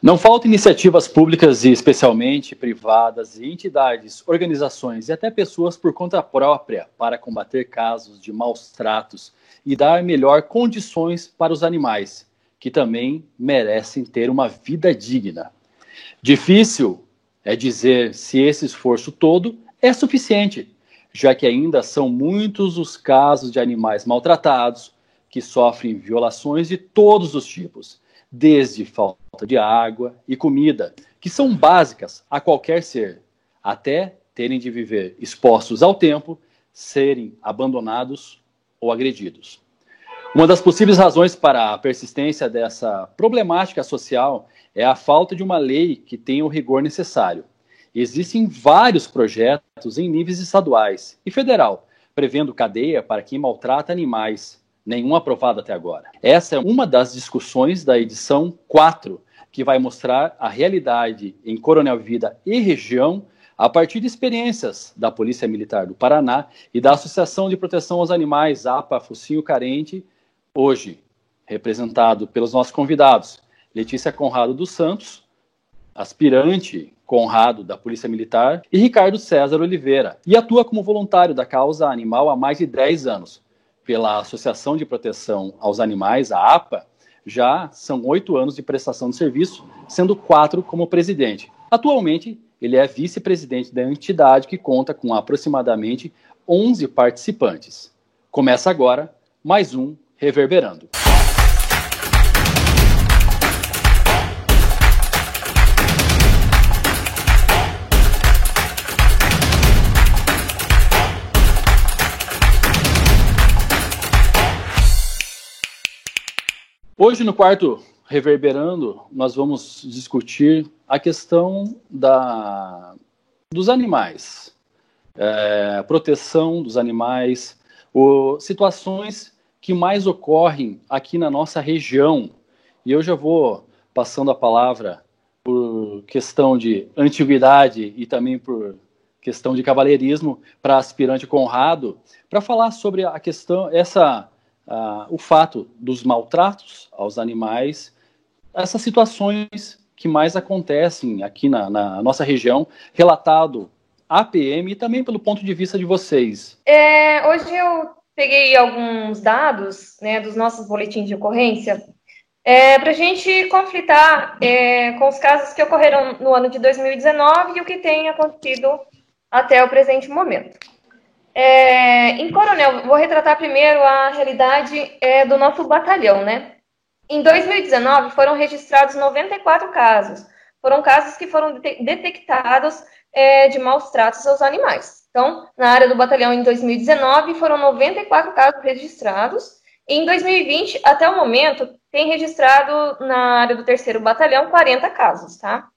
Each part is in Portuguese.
Não faltam iniciativas públicas e especialmente privadas e entidades, organizações e até pessoas por conta própria para combater casos de maus tratos e dar melhor condições para os animais, que também merecem ter uma vida digna. Difícil é dizer se esse esforço todo é suficiente, já que ainda são muitos os casos de animais maltratados que sofrem violações de todos os tipos, desde falta de água e comida, que são básicas a qualquer ser, até terem de viver expostos ao tempo, serem abandonados ou agredidos. Uma das possíveis razões para a persistência dessa problemática social é a falta de uma lei que tenha o rigor necessário. Existem vários projetos em níveis estaduais e federal, prevendo cadeia para quem maltrata animais, nenhum aprovado até agora. Essa é uma das discussões da edição 4, que vai mostrar a realidade em Coronel Vivida e região a partir de experiências da Polícia Militar do Paraná e da Associação de Proteção aos Animais, APA Focinho Carente, hoje representado pelos nossos convidados, Letícia Conrado dos Santos, aspirante Conrado da Polícia Militar, e Ricardo César Oliveira, e atua como voluntário da causa animal há mais de 10 anos. Pela Associação de Proteção aos Animais, a APA, já são 8 anos de prestação de serviço, sendo 4 como presidente. Atualmente, ele é vice-presidente da entidade que conta com aproximadamente 11 participantes. Começa agora mais um Reverberando. Hoje, no quarto Reverberando, nós vamos discutir a questão dos animais, proteção dos animais, situações que mais ocorrem aqui na nossa região. E eu já vou passando a palavra por questão de antiguidade e também por questão de cavalheirismo para aspirante Conrado, para falar sobre a questão, o fato dos maltratos aos animais, essas situações que mais acontecem aqui na nossa região, relatado à PM e também pelo ponto de vista de vocês. Hoje eu peguei alguns dados, né, dos nossos boletins de ocorrência para a gente conflitar com os casos que ocorreram no ano de 2019 e o que tem acontecido até o presente momento. Em Coronel, vou retratar primeiro a realidade do nosso batalhão, né? Em 2019, foram registrados 94 casos. Foram casos que foram detectados de maus tratos aos animais. Então, na área do batalhão, em 2019, foram 94 casos registrados. E em 2020, até o momento, tem registrado na área do 3º Batalhão 40 casos, tá?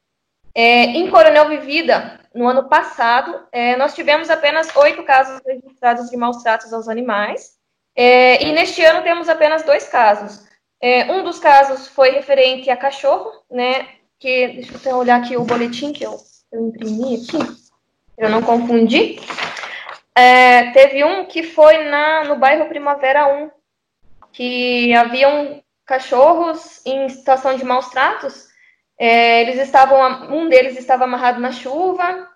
Em Coronel Vivida, no ano passado, nós tivemos apenas 8 casos registrados de maus tratos aos animais. E neste ano temos apenas 2 casos. Um dos casos foi referente a cachorro, né? Deixa eu até olhar aqui o boletim que eu imprimi aqui, para eu não confundir. Teve um que foi no bairro Primavera 1, que haviam cachorros em situação de maus tratos. Um deles estava amarrado na chuva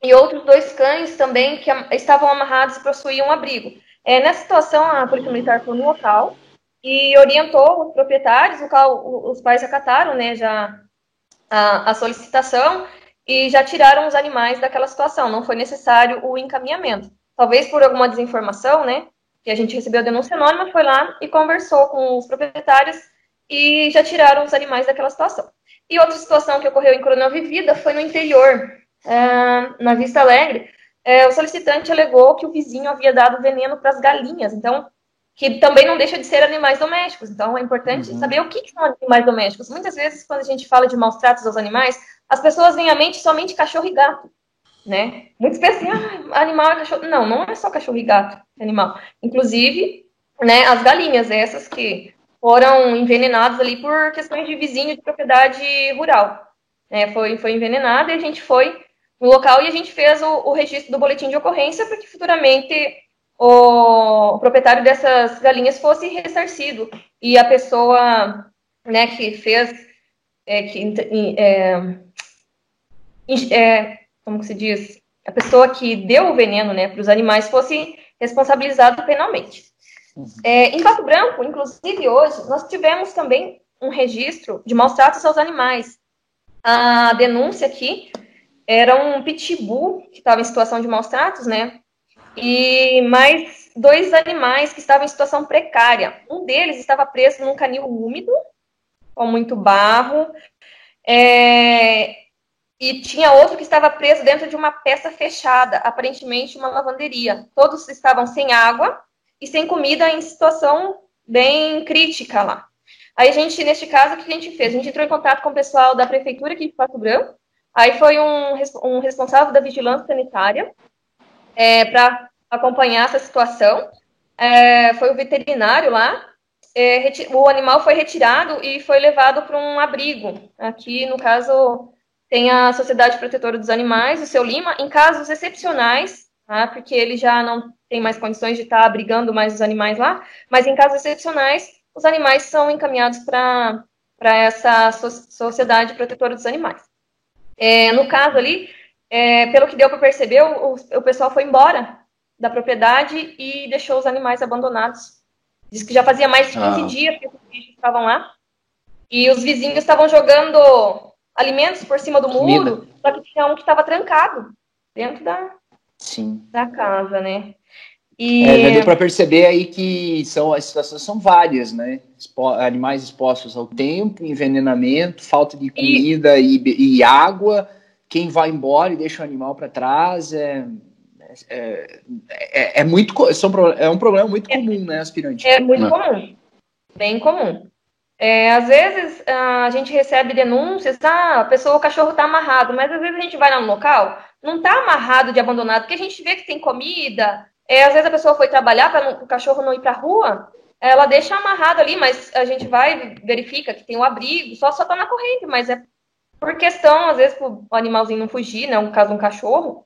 e outros 2 cães também que estavam amarrados e possuíam um abrigo. Nessa situação, a Polícia Militar foi no local e orientou os proprietários, no qual os pais acataram, né, já a solicitação e já tiraram os animais daquela situação. Não foi necessário o encaminhamento. Talvez por alguma desinformação, né, que a gente recebeu a denúncia anônima, foi lá e conversou com os proprietários e já tiraram os animais daquela situação. E outra situação que ocorreu em Coronel Vivida foi no interior, na Vista Alegre. O solicitante alegou que o vizinho havia dado veneno para as galinhas, então, que também não deixa de ser animais domésticos. Então, é importante saber o que são animais domésticos. Muitas vezes, quando a gente fala de maus tratos aos animais, as pessoas vêm à mente somente cachorro e gato, né? Muitos pensam, animal é cachorro. Não, não é só cachorro e gato, animal. Inclusive, né, as galinhas, essas que foram envenenadas ali por questões de vizinho de propriedade rural. Foi envenenada e a gente foi no local e a gente fez o registro do boletim de ocorrência para que futuramente o proprietário dessas galinhas fosse ressarcido e a pessoa, né, que fez como que se diz? A pessoa que deu o veneno, né, para os animais fosse responsabilizado penalmente. Em Pato Branco, inclusive hoje, nós tivemos também um registro de maus tratos aos animais. A denúncia aqui era um pitbull que estava em situação de maus tratos, né? E mais 2 animais que estavam em situação precária. Um deles estava preso num canil úmido, com muito barro, e tinha outro que estava preso dentro de uma peça fechada, aparentemente uma lavanderia. Todos estavam sem água e sem comida, em situação bem crítica lá. Aí neste caso, o que a gente fez? A gente entrou em contato com o pessoal da prefeitura aqui de Pato Branco, aí foi um responsável da vigilância sanitária para acompanhar essa situação, foi o veterinário lá, o animal foi retirado e foi levado para um abrigo. Aqui, no caso, tem a Sociedade Protetora dos Animais, o Seu Lima, em casos excepcionais, tá? Porque ele já não tem mais condições de estar abrigando mais os animais lá, mas em casos excepcionais, os animais são encaminhados para essa Sociedade Protetora dos Animais. No caso ali, pelo que deu para perceber, o pessoal foi embora da propriedade e deixou os animais abandonados. Diz que já fazia mais de 15 dias que os bichos estavam lá. E os vizinhos estavam jogando alimentos por cima do muro, só que tinha um que estava trancado dentro da casa, né? Já deu para perceber aí que as situações são várias, né? Animais expostos ao tempo, envenenamento, falta de comida e água, quem vai embora e deixa o animal para trás, é um problema muito comum, né, aspirante? É muito comum, bem comum. Às vezes a gente recebe denúncias, o cachorro está amarrado, mas às vezes a gente vai lá no local, não está amarrado de abandonado, porque a gente vê que tem comida. Às vezes a pessoa foi trabalhar para o cachorro não ir para a rua, ela deixa amarrado ali, mas a gente vai verifica que tem um abrigo, só está na corrente, mas é por questão, às vezes, para o animalzinho não fugir, né? No caso de um cachorro,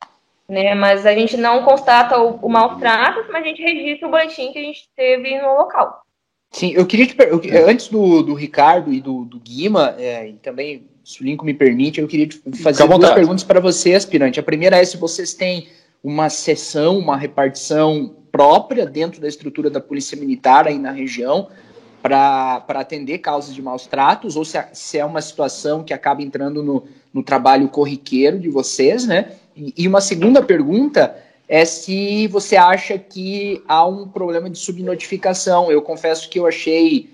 né? Mas a gente não constata o maus-tratos, mas a gente registra o boletim que a gente teve no local. Sim, eu queria antes do Ricardo e do Guima, e também, se o Lincoln me permite, eu queria fazer 2 perguntas para você, aspirante. A primeira é se vocês têm uma seção, uma repartição própria dentro da estrutura da Polícia Militar aí na região para atender causas de maus tratos, ou se é uma situação que acaba entrando no trabalho corriqueiro de vocês, né? E uma segunda pergunta é se você acha que há um problema de subnotificação. Eu confesso que eu achei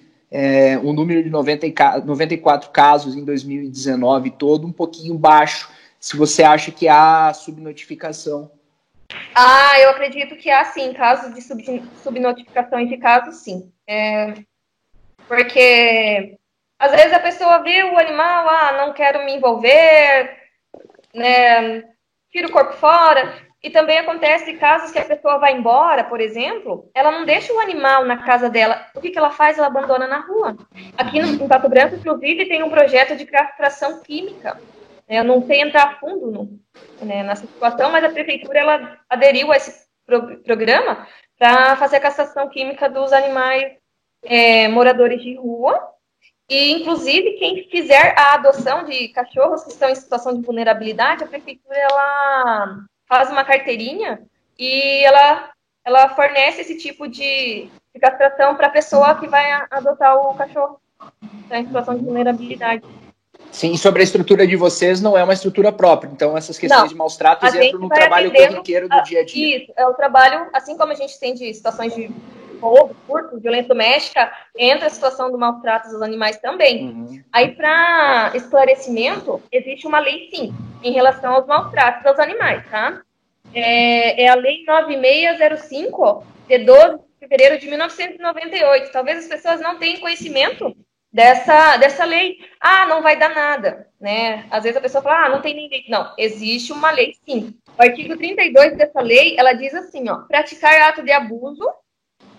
um número de 94 casos em 2019 todo um pouquinho baixo. Se você acha que há subnotificação. Eu acredito que há, sim, casos de subnotificação de casos, sim. Porque, às vezes, a pessoa vê o animal, não quero me envolver, né, tira o corpo fora. E também acontece casos que a pessoa vai embora, por exemplo, ela não deixa o animal na casa dela. O que ela faz? Ela abandona na rua. Aqui em Pato Branco, inclusive, tem um projeto de castração química. Eu não sei entrar a fundo nessa situação, mas a prefeitura ela aderiu a esse programa para fazer a castração química dos animais moradores de rua. E, inclusive, quem fizer a adoção de cachorros que estão em situação de vulnerabilidade, a prefeitura ela faz uma carteirinha e ela fornece esse tipo de castração para a pessoa que vai adotar o cachorro que está em situação de vulnerabilidade. Sim, e sobre a estrutura de vocês, não é uma estrutura própria. Então, essas questões de maus tratos entram no trabalho corriqueiro do dia a dia. Isso, é o trabalho, assim como a gente tem de situações de roubo, furto, violência doméstica, entra a situação do maus tratos dos animais também. Uhum. Aí, para esclarecimento, existe uma lei, sim, em relação aos maus tratos aos animais, tá? É a Lei 9605, de 12 de fevereiro de 1998. Talvez as pessoas não tenham conhecimento dessa lei. Não vai dar nada, né? Às vezes a pessoa fala, não tem nem lei. Não, existe uma lei, sim. O artigo 32 dessa lei, ela diz assim, praticar ato de abuso,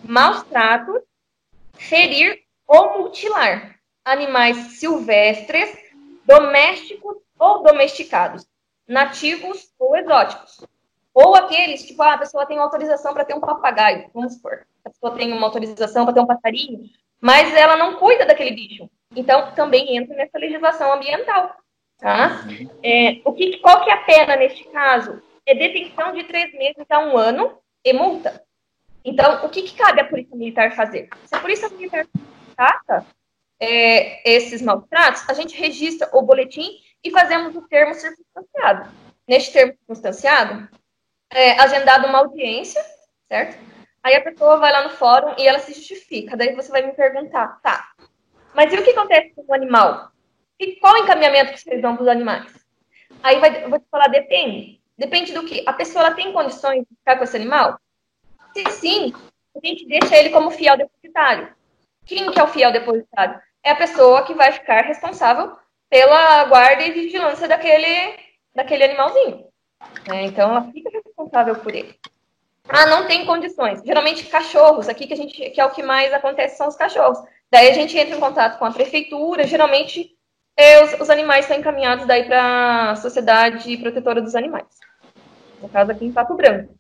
maus tratos, ferir ou mutilar animais silvestres, domésticos ou domesticados, nativos ou exóticos. Ou aqueles, a pessoa tem uma autorização para ter um papagaio, vamos supor. A pessoa tem uma autorização para ter um passarinho, mas ela não cuida daquele bicho. Então, também entra nessa legislação ambiental. Tá? Qual que é a pena neste caso? É detenção de 3 meses a 1 ano e multa. Então, o que cabe à Polícia Militar fazer? Se a Polícia Militar trata esses maus tratos, a gente registra o boletim e fazemos o termo circunstanciado. Neste termo circunstanciado, agendada uma audiência, certo? Aí a pessoa vai lá no fórum e ela se justifica. Daí você vai me perguntar, tá, mas e o que acontece com o animal? E qual o encaminhamento que vocês dão para os animais? Aí eu vou te falar, depende. Depende do quê? A pessoa ela tem condições de ficar com esse animal? Se sim, a gente deixa ele como fiel depositário. Quem que é o fiel depositário? É a pessoa que vai ficar responsável pela guarda e vigilância daquele animalzinho. Então, ela fica responsável por ele. Não tem condições. Geralmente, cachorros, aqui que é o que mais acontece, são os cachorros. Daí a gente entra em contato com a prefeitura, geralmente os animais são encaminhados daí para a Sociedade Protetora dos Animais. No caso aqui em Pato Branco.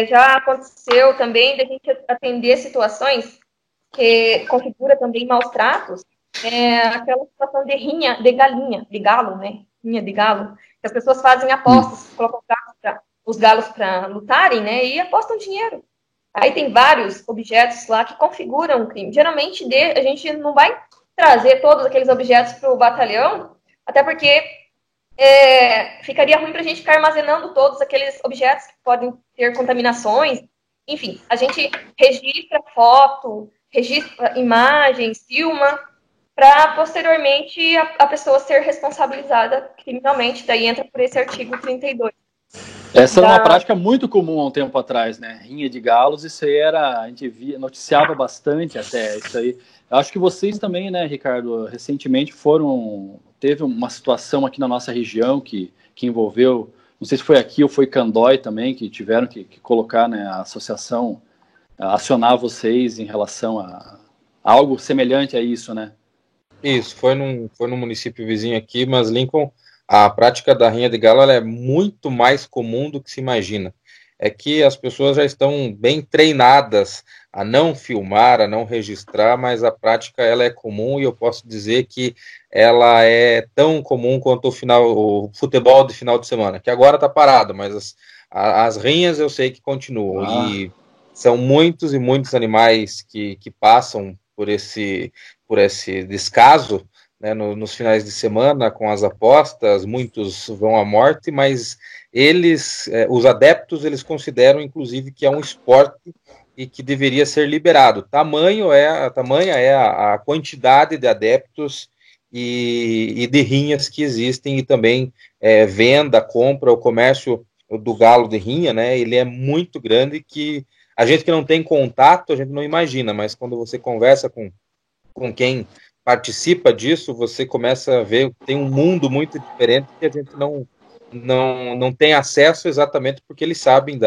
Já aconteceu também de a gente atender situações que configura também maus tratos, aquela situação de rinha de galinha, de galo, né? Rinha de galo, que as pessoas fazem apostas, colocam os galos para lutarem, né? E apostam dinheiro. Aí tem vários objetos lá que configuram o crime. Geralmente a gente não vai trazer todos aqueles objetos para o batalhão, até porque ficaria ruim para a gente ficar armazenando todos aqueles objetos que podem ter contaminações. Enfim, a gente registra foto, registra imagens, filma, para posteriormente a pessoa ser responsabilizada criminalmente. Daí entra por esse artigo 32. Essa era uma prática muito comum há um tempo atrás, né? Rinha de galos, isso aí a gente noticiava bastante até isso aí. Eu acho que vocês também, né, Ricardo, recentemente teve uma situação aqui na nossa região que envolveu, não sei se foi aqui ou foi Candói também, que tiveram que colocar, né, a associação, acionar vocês em relação a algo semelhante a isso, né? Isso, foi num município vizinho aqui, mas Lincoln, a prática da rinha de galo ela é muito mais comum do que se imagina. É que as pessoas já estão bem treinadas a não filmar, a não registrar, mas a prática ela é comum e eu posso dizer que ela é tão comum quanto o futebol de final de semana, que agora está parado, mas as rinhas eu sei que continuam. E são muitos e muitos animais que passam por esse descaso, né, nos finais de semana com as apostas, muitos vão à morte, mas os adeptos, eles consideram inclusive que é um esporte e que deveria ser liberado. Tamanha é a quantidade de adeptos e de rinhas que existem, e também venda, compra, o comércio do galo de rinha, né, ele é muito grande, que a gente que não tem contato, a gente não imagina, mas quando você conversa com quem participa disso, você começa a ver que tem um mundo muito diferente que a gente não tem acesso, exatamente porque eles sabem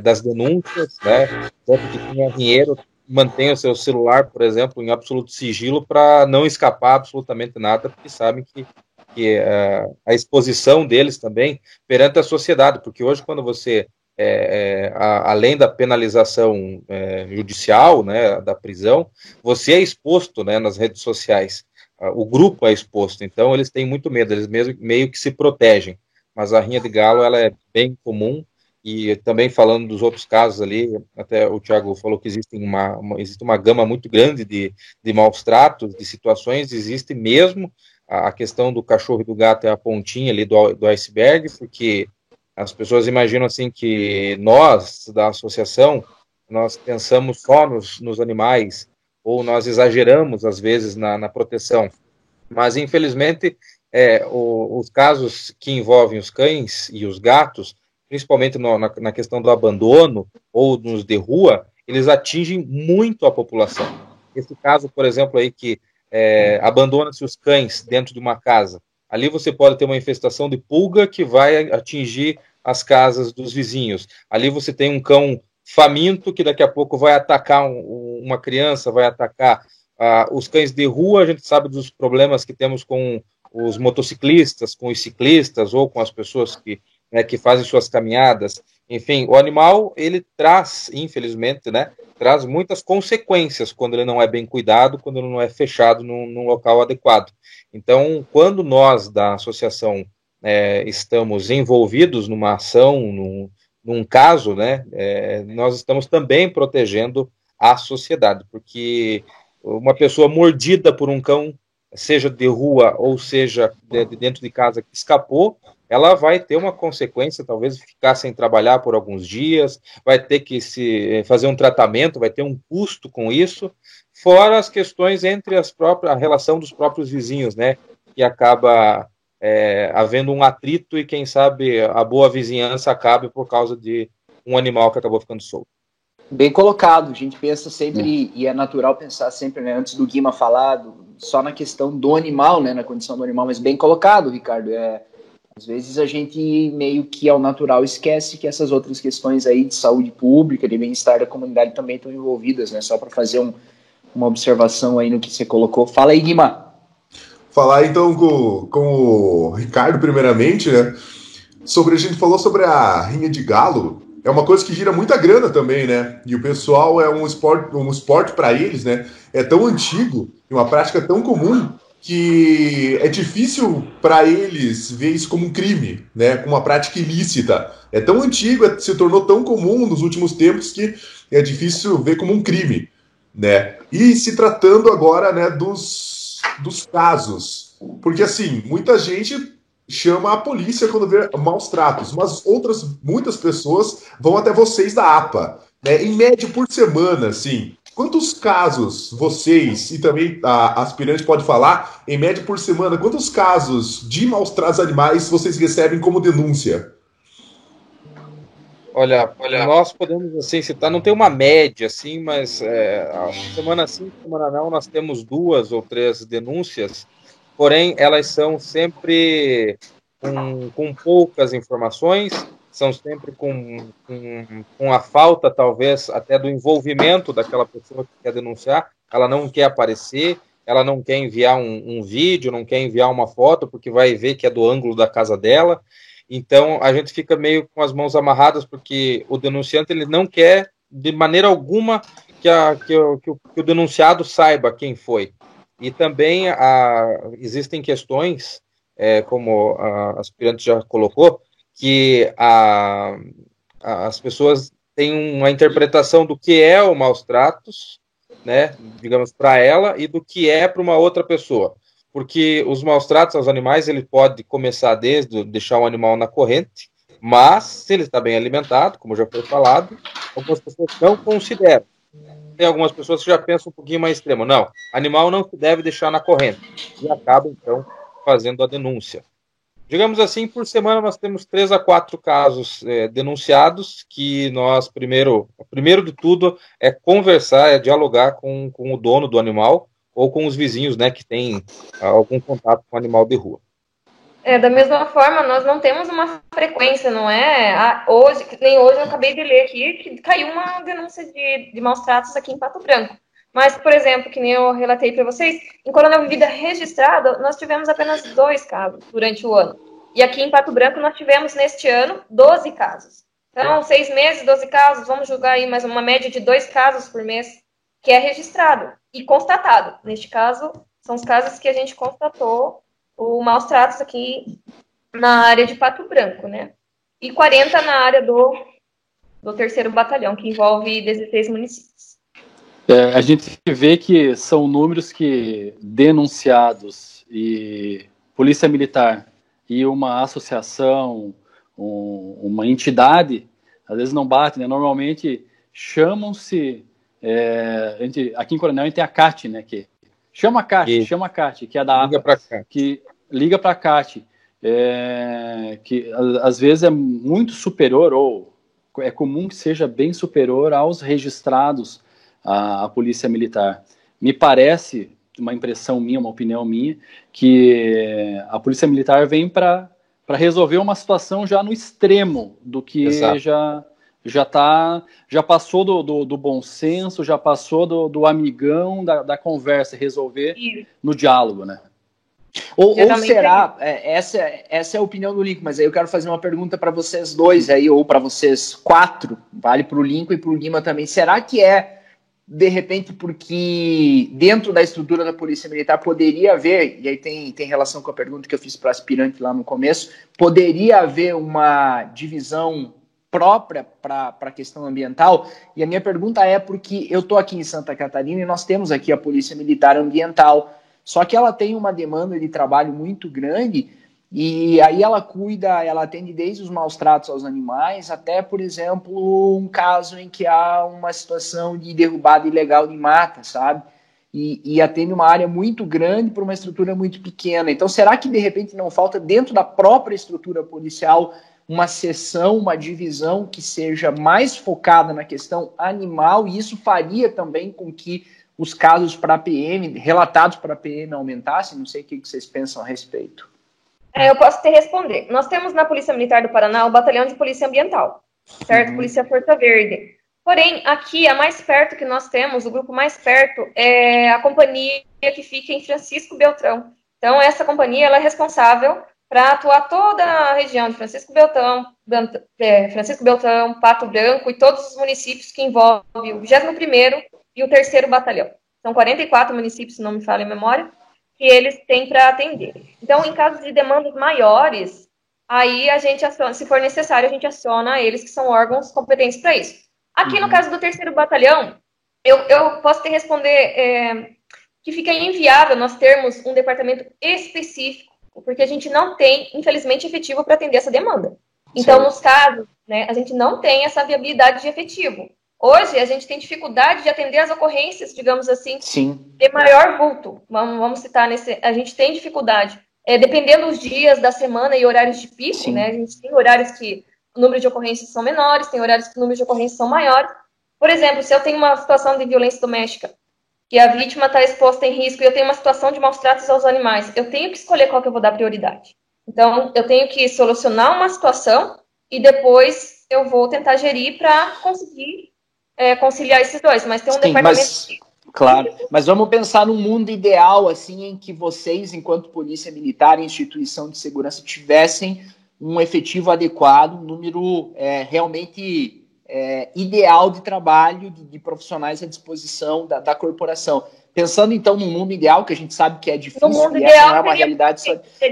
das denúncias, né? Tanto que quem é rinheiro mantém o seu celular, por exemplo, em absoluto sigilo para não escapar absolutamente nada, porque sabem que a exposição deles também perante a sociedade, porque hoje quando você além da penalização judicial, né, da prisão, você é exposto, né, nas redes sociais, o grupo é exposto, então eles têm muito medo, eles meio que se protegem, mas a rinha de galo ela é bem comum. E também falando dos outros casos ali, até o Thiago falou que existe uma gama muito grande de maus tratos, de situações, existe mesmo. A questão do cachorro e do gato é a pontinha ali do iceberg, porque as pessoas imaginam assim que nós, da associação, nós pensamos só nos animais, ou nós exageramos, às vezes, na proteção. Mas, infelizmente, os casos que envolvem os cães e os gatos, principalmente na questão do abandono ou nos de rua, eles atingem muito a população. Esse caso, por exemplo, aí que abandona-se os cães dentro de uma casa. Ali você pode ter uma infestação de pulga que vai atingir as casas dos vizinhos. Ali você tem um cão faminto que daqui a pouco vai atacar uma criança, vai atacar os cães de rua. A gente sabe dos problemas que temos com os motociclistas, com os ciclistas ou com as pessoas que fazem suas caminhadas. Enfim, o animal, ele traz, infelizmente, né, traz muitas consequências quando ele não é bem cuidado, quando ele não é fechado num local adequado. Então, quando nós da associação estamos envolvidos numa ação, num caso, né, nós estamos também protegendo a sociedade, porque uma pessoa mordida por um cão, seja de rua ou seja de dentro de casa, que escapou, ela vai ter uma consequência, talvez ficar sem trabalhar por alguns dias, vai ter que se fazer um tratamento, vai ter um custo com isso, fora as questões entre a relação dos próprios vizinhos, né, que acaba havendo um atrito e, quem sabe, a boa vizinhança acabe por causa de um animal que acabou ficando solto. Bem colocado, a gente pensa sempre, e é natural pensar sempre, né, antes do Guima falar, só na questão do animal, né, na condição do animal, mas bem colocado, Ricardo, às vezes a gente meio que ao natural esquece que essas outras questões aí de saúde pública, de bem-estar da comunidade também estão envolvidas, né, só para fazer uma observação aí no que você colocou. Fala aí, Guima. Falar então com o Ricardo, primeiramente, né, a gente falou sobre a rinha de galo. É uma coisa que gira muita grana também, né? E o pessoal é um esporte para eles, né? É tão antigo e uma prática tão comum que é difícil para eles ver isso como um crime, né? Como uma prática ilícita. É tão antigo, se tornou tão comum nos últimos tempos que é difícil ver como um crime, né? E se tratando agora, né, dos casos, porque assim, muita gente chama a polícia quando vê maus tratos, mas muitas pessoas vão até vocês da APA, né? Em média por semana, assim, quantos casos vocês, e também a aspirante pode falar, em média por semana, quantos casos de maus tratos animais vocês recebem como denúncia? Olha, nós podemos assim citar, não tem uma média assim, mas semana sim, semana não, nós temos 2 ou 3 denúncias. Porém, elas são sempre com poucas informações, são sempre com a falta, talvez, até do envolvimento daquela pessoa que quer denunciar. Ela não quer aparecer, ela não quer enviar um vídeo, não quer enviar uma foto, porque vai ver que é do ângulo da casa dela. Então, a gente fica meio com as mãos amarradas, porque o denunciante ele não quer, de maneira alguma, que o denunciado saiba quem foi. E também existem questões, como a aspirante já colocou, que as pessoas têm uma interpretação do que é o maus tratos, né, digamos, para ela, e do que é para uma outra pessoa. Porque os maus tratos aos animais, ele pode começar desde deixar o animal na corrente, mas se ele está bem alimentado, como já foi falado, algumas pessoas não consideram. Tem algumas pessoas que já pensam um pouquinho mais extremo. Não, animal não se deve deixar na corrente. E acaba, então, fazendo a denúncia. Digamos assim, por semana nós temos 3 a 4 casos denunciados, que nós, primeiro de tudo, é conversar, é dialogar com o dono do animal ou com os vizinhos, né, que têm algum contato com o animal de rua. Da mesma forma, nós não temos uma frequência, não é? Hoje eu acabei de ler aqui que caiu uma denúncia de maus tratos aqui em Pato Branco. Mas, por exemplo, que nem eu relatei para vocês, em Coronel Vivida registrada, nós tivemos apenas 2 casos durante o ano. E aqui em Pato Branco nós tivemos, neste ano, 12 casos. Então, 6 meses, 12 casos, vamos julgar aí mais uma média de 2 casos por mês, que é registrado e constatado. Neste caso, são os casos que a gente constatou o maus tratos aqui na área de Pato Branco, né? E 40 na área do 3º Batalhão, que envolve 16 municípios. A gente vê que são números que denunciados e Polícia Militar e uma associação, uma entidade, às vezes não bate, né? Normalmente chamam-se, aqui em Coronel a gente tem a CAT, né? Que chama a CAT, que é da APA, que liga para a CAT, que às vezes é muito superior, ou é comum que seja bem superior aos registrados à Polícia Militar. Me parece, uma impressão minha, uma opinião minha, que a Polícia Militar vem para resolver uma situação já no extremo do que já passou do bom senso, já passou do amigão, da conversa, resolver no diálogo, né? Ou será, essa é a opinião do Lincoln, mas aí eu quero fazer uma pergunta para vocês dois aí, ou para vocês quatro, vale para o Lincoln e para o Guima também. Será que de repente, porque dentro da estrutura da Polícia Militar poderia haver, e aí tem relação com a pergunta que eu fiz para o aspirante lá no começo, poderia haver uma divisão própria para a questão ambiental? E a minha pergunta é porque eu estou aqui em Santa Catarina e nós temos aqui a Polícia Militar Ambiental, só que ela tem uma demanda de trabalho muito grande e aí ela atende desde os maus tratos aos animais até, por exemplo, um caso em que há uma situação de derrubada ilegal de mata, sabe? E atende uma área muito grande para uma estrutura muito pequena. Então, será que, de repente, não falta dentro da própria estrutura policial uma seção, uma divisão que seja mais focada na questão animal, e isso faria também com que os casos para a PM, relatados para a PM, aumentassem? Não sei o que vocês pensam a respeito. Eu posso te responder. Nós temos na Polícia Militar do Paraná o Batalhão de Polícia Ambiental, certo? Polícia Força Verde. Porém, aqui, a mais perto que nós temos, o grupo mais perto, é a companhia que fica em Francisco Beltrão. Então, essa companhia ela é responsável para atuar toda a região de Francisco Beltrão, Pato Branco e todos os municípios que envolvem o 21º e o 3º Batalhão. São 44 municípios, se não me falha a memória, que eles têm para atender. Então, em caso de demandas maiores, aí a gente aciona, se for necessário, a gente aciona eles, que são órgãos competentes para isso. Aqui, no caso do 3º Batalhão, eu posso te responder que fica inviável nós termos um departamento específico, porque a gente não tem, infelizmente, efetivo para atender essa demanda. Então, nos casos, né, a gente não tem essa viabilidade de efetivo. Hoje, a gente tem dificuldade de atender as ocorrências, digamos assim, de maior vulto. Vamos citar a gente tem dificuldade. Dependendo dos dias da semana e horários de pico, né? A gente tem horários que o número de ocorrências são menores, tem horários que o número de ocorrências são maiores. Por exemplo, se eu tenho uma situação de violência doméstica e a vítima está exposta em risco e eu tenho uma situação de maus tratos aos animais, eu tenho que escolher qual que eu vou dar prioridade. Então, eu tenho que solucionar uma situação e depois eu vou tentar gerir para conseguir conciliar esses dois, mas tem um departamento... Claro, mas vamos pensar num mundo ideal, assim, em que vocês, enquanto Polícia Militar e instituição de segurança, tivessem um efetivo adequado, um número realmente ideal de trabalho, de profissionais à disposição da corporação. Pensando, então, num mundo ideal, que a gente sabe que é difícil, e essa não é uma realidade,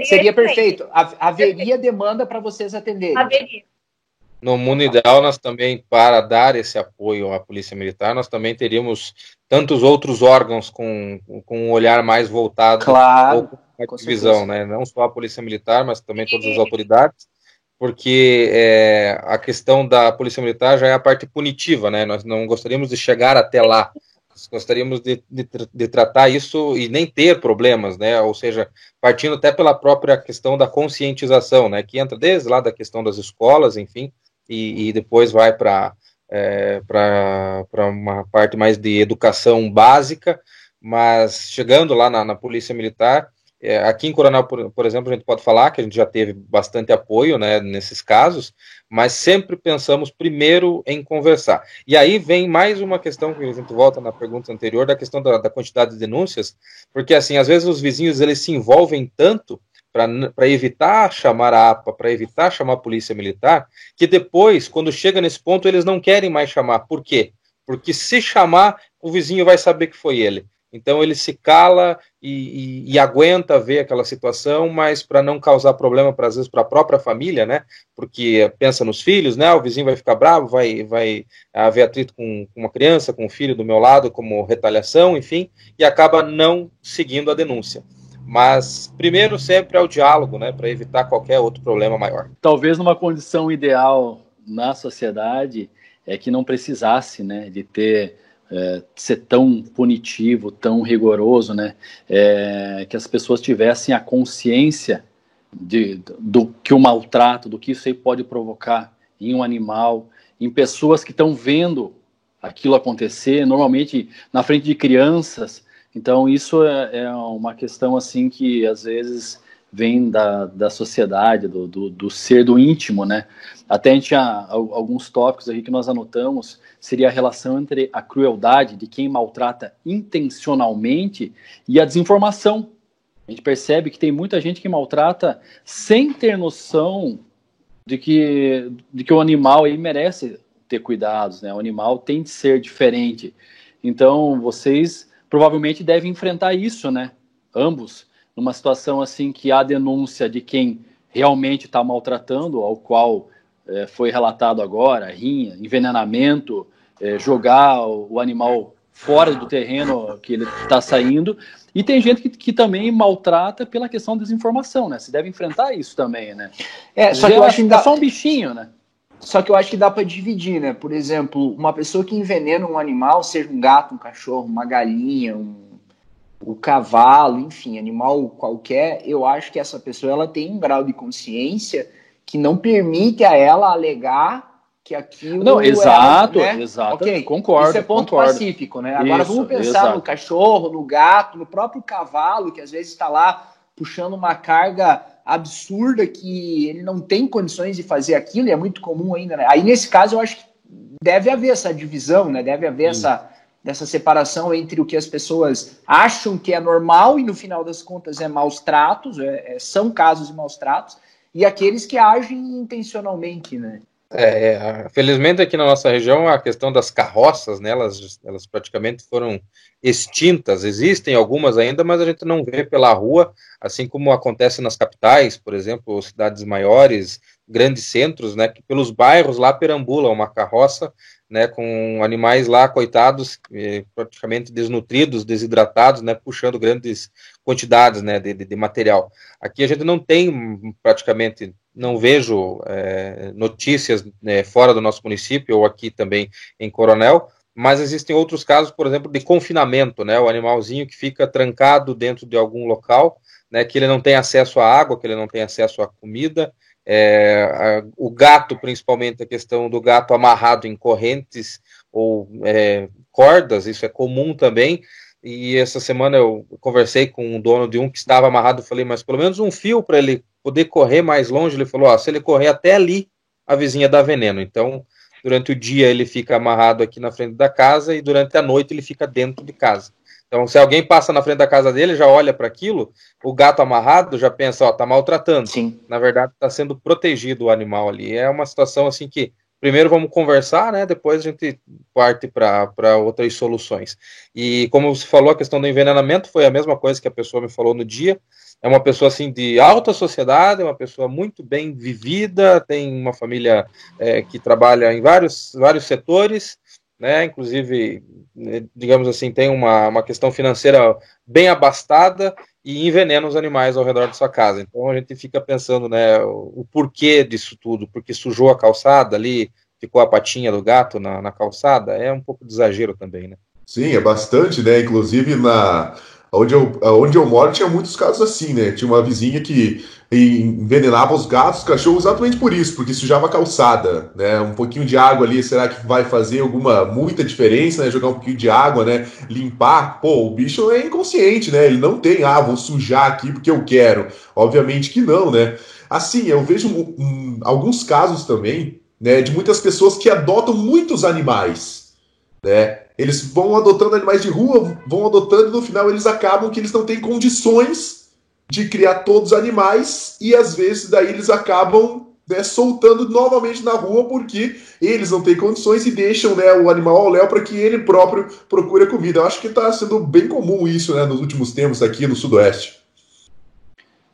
seria perfeito. Haveria demanda para vocês atenderem. Haveria. No mundo ideal, nós também, para dar esse apoio à Polícia Militar, nós também teríamos tantos outros órgãos com um olhar mais voltado para a divisão, né? Não só a Polícia Militar, mas também todas as autoridades, porque a questão da Polícia Militar já é a parte punitiva, né? Nós não gostaríamos de chegar até lá, nós gostaríamos de tratar isso e nem ter problemas, né? Ou seja, partindo até pela própria questão da conscientização, né? Que entra desde lá da questão das escolas, enfim, e depois vai para uma parte mais de educação básica, mas chegando lá na Polícia Militar, aqui em Coronel, por exemplo, a gente pode falar que a gente já teve bastante apoio, né, nesses casos, mas sempre pensamos primeiro em conversar. E aí vem mais uma questão que a gente volta na pergunta anterior, da questão da quantidade de denúncias, porque assim, às vezes os vizinhos eles se envolvem tanto para evitar chamar a APA, para evitar chamar a Polícia Militar, que depois, quando chega nesse ponto, eles não querem mais chamar. Por quê? Porque se chamar, o vizinho vai saber que foi ele. Então ele se cala e aguenta ver aquela situação, mas para não causar problema, às vezes, para a própria família, né? Porque pensa nos filhos, né? O vizinho vai ficar bravo, vai haver atrito com uma criança, com um filho do meu lado, como retaliação, enfim, e acaba não seguindo a denúncia. Mas primeiro sempre é o diálogo, né, para evitar qualquer outro problema maior. Talvez numa condição ideal na sociedade é que não precisasse, né, de ser tão punitivo, tão rigoroso, né, que as pessoas tivessem a consciência do que o maltrato, do que isso aí pode provocar em um animal, em pessoas que estão vendo aquilo acontecer, normalmente na frente de crianças. Então, isso é uma questão assim que, às vezes, vem da sociedade, do ser do íntimo, né? Até a gente tinha alguns tópicos aqui que nós anotamos, seria a relação entre a crueldade de quem maltrata intencionalmente e a desinformação. A gente percebe que tem muita gente que maltrata sem ter noção de que o animal aí merece ter cuidados, né? O animal tem de ser diferente. Então, vocês provavelmente devem enfrentar isso, né? Ambos, numa situação assim que há denúncia de quem realmente está maltratando, ao qual foi relatado agora, rinha, envenenamento, jogar o animal fora do terreno que ele está saindo. E tem gente que também maltrata pela questão da desinformação, né? Você deve enfrentar isso também, né? Só que eu acho que é só um bichinho, né? Só que eu acho que dá para dividir, né? Por exemplo, uma pessoa que envenena um animal, seja um gato, um cachorro, uma galinha, um cavalo, enfim, animal qualquer, eu acho que essa pessoa ela tem um grau de consciência que não permite a ela alegar que aquilo... Não, exato, Okay. Concordo. Isso é ponto pacífico, né? Agora vamos pensar no cachorro, no gato, no próprio cavalo, que às vezes está lá puxando uma carga absurda que ele não tem condições de fazer aquilo, e é muito comum ainda, né? Aí, nesse caso, eu acho que deve haver essa divisão, né? Deve haver essa separação entre o que as pessoas acham que é normal e, no final das contas, é maus tratos, são casos de maus tratos, e aqueles que agem intencionalmente, né? Felizmente aqui na nossa região a questão das carroças, né, elas praticamente foram extintas. Existem algumas ainda, mas a gente não vê pela rua, assim como acontece nas capitais, por exemplo, cidades maiores, grandes centros, né, que pelos bairros lá perambula uma carroça, né, com animais lá, coitados, praticamente desnutridos, desidratados, né, puxando grandes quantidades, né, de material. Aqui a gente não tem praticamente... Não vejo notícias fora do nosso município ou aqui também em Coronel, mas existem outros casos, por exemplo, de confinamento, né? O animalzinho que fica trancado dentro de algum local, né? Que ele não tem acesso à água, que ele não tem acesso à comida. O gato, principalmente a questão do gato amarrado em correntes ou cordas, isso é comum também. E essa semana eu conversei com o dono de um que estava amarrado, falei, mas pelo menos um fio para ele poder correr mais longe. Ele falou, se ele correr até ali, a vizinha dá veneno. Então, durante o dia ele fica amarrado aqui na frente da casa e durante a noite ele fica dentro de casa. Então, se alguém passa na frente da casa dele, já olha para aquilo, o gato amarrado já pensa, tá maltratando. Sim. Na verdade, está sendo protegido o animal ali. É uma situação assim que primeiro vamos conversar, né? Depois a gente parte para outras soluções. E como você falou, a questão do envenenamento foi a mesma coisa que a pessoa me falou no dia. É uma pessoa assim de alta sociedade, é uma pessoa muito bem vivida, tem uma família que trabalha em vários setores, né? Inclusive, digamos assim, tem uma questão financeira bem abastada e envenena os animais ao redor de sua casa. Então a gente fica pensando, né, o porquê disso tudo, porque sujou a calçada ali, ficou a patinha do gato na calçada, é um pouco de exagero também, né? Sim, é bastante, né? Inclusive onde eu moro tinha muitos casos assim, né? Tinha uma vizinha que envenenava os gatos, os cachorros exatamente por isso, porque sujava a calçada, né? Um pouquinho de água ali, será que vai fazer muita diferença, né? Jogar um pouquinho de água, né? Limpar, pô, o bicho é inconsciente, né? Ele não tem, vou sujar aqui porque eu quero. Obviamente que não, né? Assim, eu vejo alguns casos também, né? De muitas pessoas que adotam muitos animais, né? Eles vão adotando animais de rua, vão adotando e no final eles acabam que eles não têm condições de criar todos os animais e às vezes daí eles acabam, né, soltando novamente na rua porque eles não têm condições e deixam, né, o animal ao léu para que ele próprio procure a comida. Eu acho que está sendo bem comum isso, né, nos últimos tempos aqui no Sudoeste.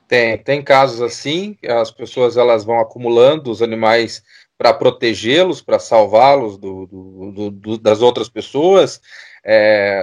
Tem casos assim, as pessoas elas vão acumulando os animais para protegê-los, para salvá-los das outras pessoas.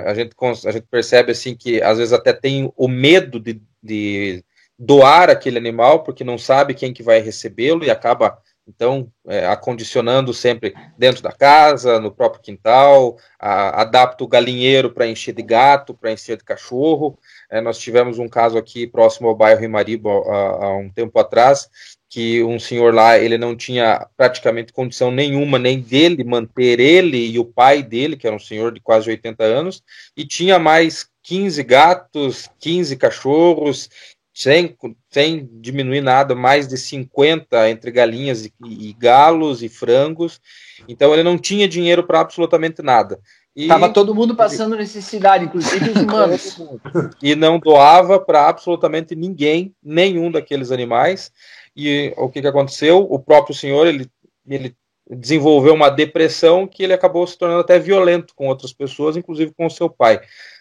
A gente percebe assim que às vezes até tem o medo de doar aquele animal, porque não sabe quem que vai recebê-lo e acaba, então, acondicionando sempre dentro da casa, no próprio quintal, adapta o galinheiro para encher de gato, para encher de cachorro. Nós tivemos um caso aqui próximo ao bairro Imariba há um tempo atrás, que um senhor lá, ele não tinha praticamente condição nenhuma, nem dele manter ele e o pai dele, que era um senhor de quase 80 anos, e tinha mais 15 gatos, 15 cachorros, sem diminuir nada, mais de 50 entre galinhas e galos e frangos. Então ele não tinha dinheiro para absolutamente nada. Estava todo mundo passando necessidade, inclusive os humanos. E não doava para absolutamente ninguém, nenhum daqueles animais. E o que aconteceu? O próprio senhor, ele desenvolveu uma depressão que ele acabou se tornando até violento com outras pessoas, inclusive com o seu pai.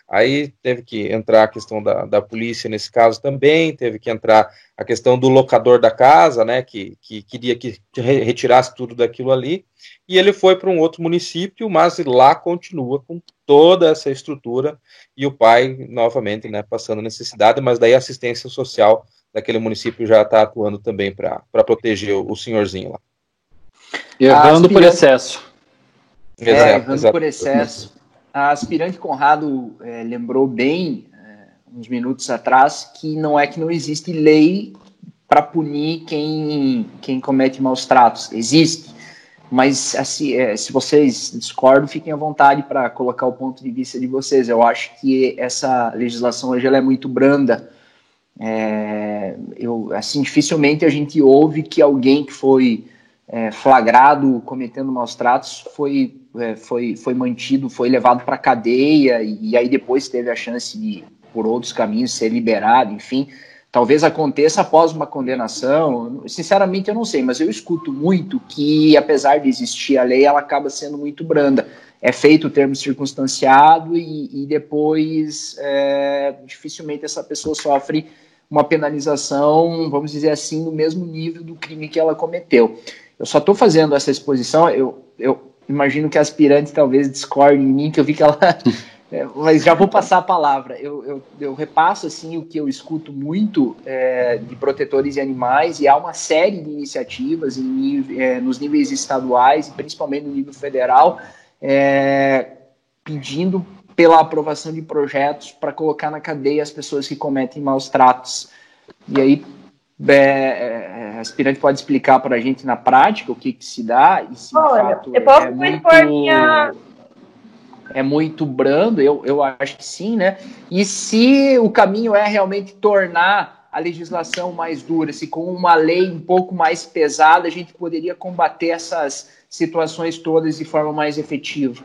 Aí teve que entrar a questão da polícia nesse caso também, teve que entrar a questão do locador da casa, né, que queria que retirasse tudo daquilo ali, e ele foi para um outro município, mas lá continua com toda essa estrutura, e o pai, novamente, né, passando necessidade, mas daí a assistência social daquele município já está atuando também para proteger o senhorzinho lá. Errando por excesso. Errando por excesso. A aspirante Conrado lembrou bem, uns minutos atrás, que não existe lei para punir quem comete maus tratos. Existe. Mas, assim, se vocês discordam, fiquem à vontade para colocar o ponto de vista de vocês. Eu acho que essa legislação hoje ela é muito branda. Dificilmente a gente ouve que alguém que foi flagrado cometendo maus tratos foi mantido, foi levado para a cadeia e aí depois teve a chance de, por outros caminhos, ser liberado, enfim. Talvez aconteça após uma condenação, sinceramente eu não sei, mas eu escuto muito que, apesar de existir a lei, ela acaba sendo muito branda. É feito o termo circunstanciado e depois dificilmente essa pessoa sofre uma penalização, vamos dizer assim, no mesmo nível do crime que ela cometeu. Eu só estou fazendo essa exposição, eu imagino que a aspirante talvez discorde em mim, que eu vi que ela... mas já vou passar a palavra. Eu repasso assim, o que eu escuto muito de protetores de animais, e há uma série de iniciativas nos níveis estaduais, e principalmente no nível federal, pedindo pela aprovação de projetos para colocar na cadeia as pessoas que cometem maus tratos. E aí, a aspirante pode explicar para a gente na prática o que se dá, e se de fato é muito brando, eu acho que sim, né? E se o caminho é realmente tornar a legislação mais dura, se com uma lei um pouco mais pesada a gente poderia combater essas situações todas de forma mais efetiva.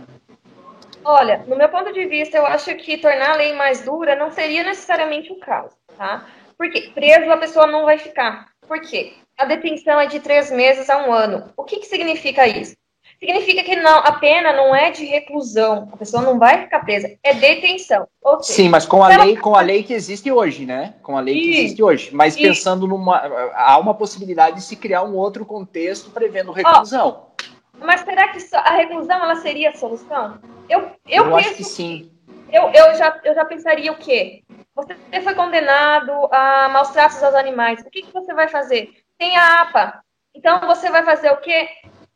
Olha, no meu ponto de vista, eu acho que tornar a lei mais dura não seria necessariamente o caso, tá? Porque preso a pessoa não vai ficar. Por quê? A detenção é de 3 meses a 1 ano. O que significa isso? Significa que a pena não é de reclusão, a pessoa não vai ficar presa, é detenção. Ou seja, sim, mas com a lei que existe hoje, né? Com a lei que existe hoje. Mas pensando há uma possibilidade de se criar um outro contexto prevendo reclusão. Mas será que a reclusão ela seria a solução? Eu penso acho que sim. Eu já pensaria o quê? Você foi condenado a maus tratos aos animais. O que você vai fazer? Tem a APA. Então você vai fazer o quê?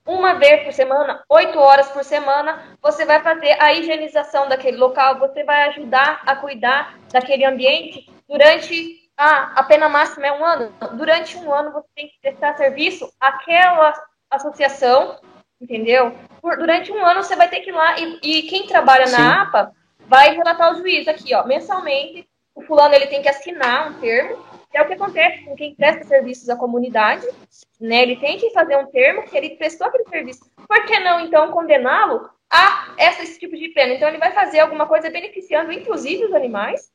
1 vez por semana, 8 horas por semana, você vai fazer a higienização daquele local, você vai ajudar a cuidar daquele ambiente durante a pena máxima é 1 ano. Durante 1 ano você tem que prestar serviço àquela associação, entendeu? Durante 1 ano você vai ter que ir lá e quem trabalha na APA vai relatar ao juiz aqui, ó, mensalmente, o fulano ele tem que assinar um termo, que é o que acontece com quem presta serviços à comunidade, né? Ele tem que fazer um termo que ele prestou aquele serviço. Por que não, então, condená-lo a esse tipo de pena? Então, ele vai fazer alguma coisa beneficiando, inclusive, os animais,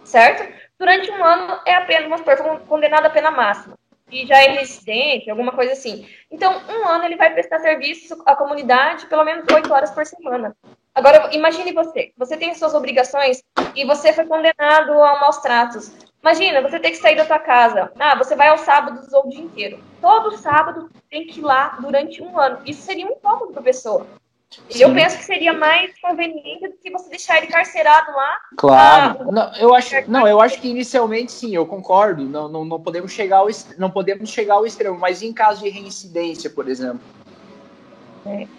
certo? Durante 1 ano é a pena, vamos supor, condenado à pena máxima. E já é residente, alguma coisa assim. Então, 1 ano ele vai prestar serviço à comunidade pelo menos 8 horas por semana. Agora, imagine você tem suas obrigações e você foi condenado a maus tratos. Imagina, você tem que sair da sua casa. Você vai aos sábados ou o dia inteiro. Todo sábado tem que ir lá durante 1 ano. Isso seria um incômodo para a pessoa. Sim. Eu penso que seria mais conveniente do que você deixar ele carcerado lá. Claro. Eu acho que inicialmente sim, eu concordo. Não podemos chegar ao extremo, mas em caso de reincidência, por exemplo.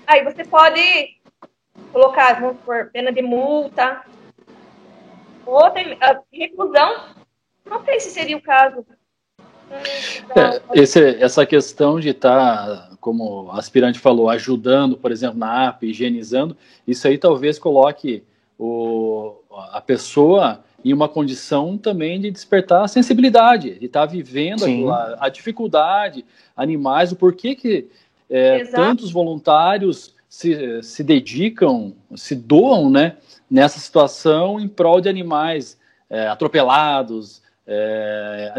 Aí você pode colocar, vamos supor, pena de multa. Outra reclusão. Não sei se seria o caso. Essa questão de estar, como a aspirante falou, ajudando, por exemplo, na APA, higienizando, isso aí talvez coloque a pessoa em uma condição também de despertar a sensibilidade, de estar vivendo a dificuldade, animais, o porquê que tantos voluntários se dedicam, se doam, né, nessa situação em prol de animais atropelados,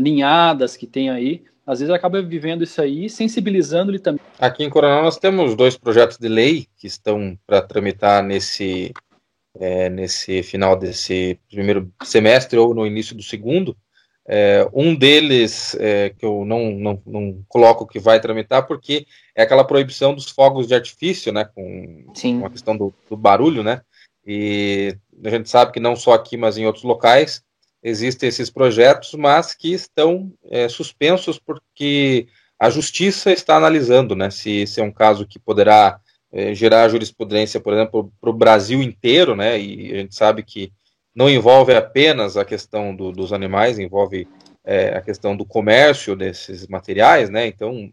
ninhadas que tem aí. Às vezes acaba vivendo isso aí, sensibilizando ele também. Aqui em Coronel nós temos 2 projetos de lei que estão para tramitar nesse final desse primeiro semestre ou no início do segundo. Um deles que eu não coloco que vai tramitar porque é aquela proibição dos fogos de artifício, né, com a questão do barulho, né, e a gente sabe que não só aqui, mas em outros locais existem esses projetos, mas que estão suspensos porque a justiça está analisando, né, se é um caso que poderá gerar jurisprudência, por exemplo, para o Brasil inteiro, né, e a gente sabe que não envolve apenas a questão dos animais, envolve a questão do comércio desses materiais, né, então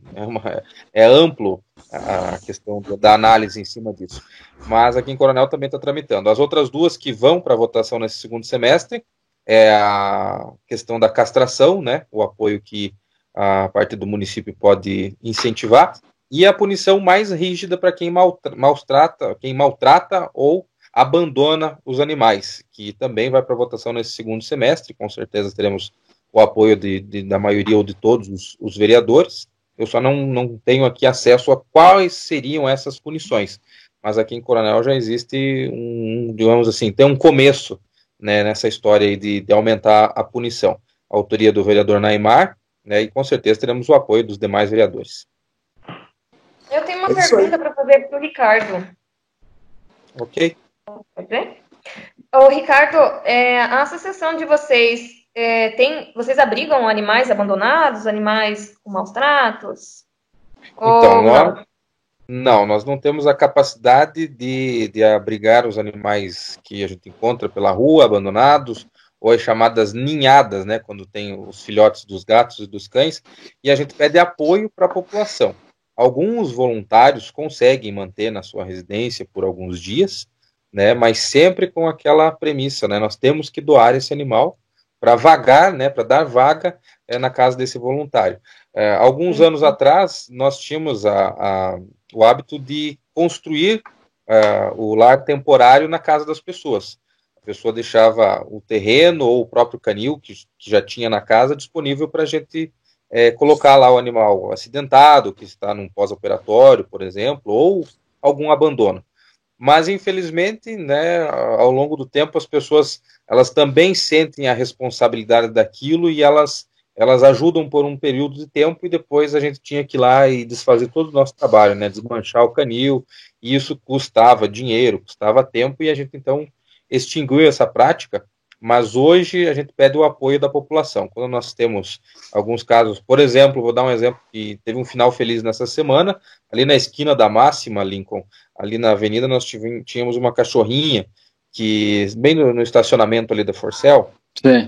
é amplo a questão da análise em cima disso. Mas aqui em Coronel também está tramitando. As outras 2 que vão para votação nesse segundo semestre é a questão da castração, né, o apoio que a parte do município pode incentivar, e a punição mais rígida para quem maltrata ou abandona os animais, que também vai para votação nesse segundo semestre. Com certeza teremos o apoio da maioria ou de todos os vereadores. Eu só não tenho aqui acesso a quais seriam essas punições, mas aqui em Coronel já existe digamos assim, tem um começo, né, nessa história aí de aumentar a punição. A autoria do vereador Naimar, né, e com certeza teremos o apoio dos demais vereadores. Eu tenho uma pergunta para fazer para o Ricardo. Ok. Pode ser? Ô, Ricardo, a associação de vocês, vocês abrigam animais abandonados, animais com maus tratos? Então, nós não temos a capacidade de abrigar os animais que a gente encontra pela rua, abandonados, ou as chamadas ninhadas, né, quando tem os filhotes dos gatos e dos cães, e a gente pede apoio para a população. Alguns voluntários conseguem manter na sua residência por alguns dias, né, mas sempre com aquela premissa, né, nós temos que doar esse animal para vagar, né, para dar vaga na casa desse voluntário. Alguns anos atrás, nós tínhamos o hábito de construir o lar temporário na casa das pessoas. A pessoa deixava o terreno ou o próprio canil que já tinha na casa disponível para a gente colocar lá o animal acidentado, que está num pós-operatório, por exemplo, ou algum abandono. Mas, infelizmente, né, ao longo do tempo, as pessoas elas também sentem a responsabilidade daquilo e elas ajudam por um período de tempo e depois a gente tinha que ir lá e desfazer todo o nosso trabalho, né, desmanchar o canil, e isso custava dinheiro, custava tempo, e a gente, então, extinguiu essa prática. Mas hoje a gente pede o apoio da população. Quando nós temos alguns casos, por exemplo, vou dar um exemplo que teve um final feliz nessa semana, ali na esquina da Máxima, Lincoln, ali na avenida, nós tínhamos uma cachorrinha, que bem no estacionamento ali da Forcel,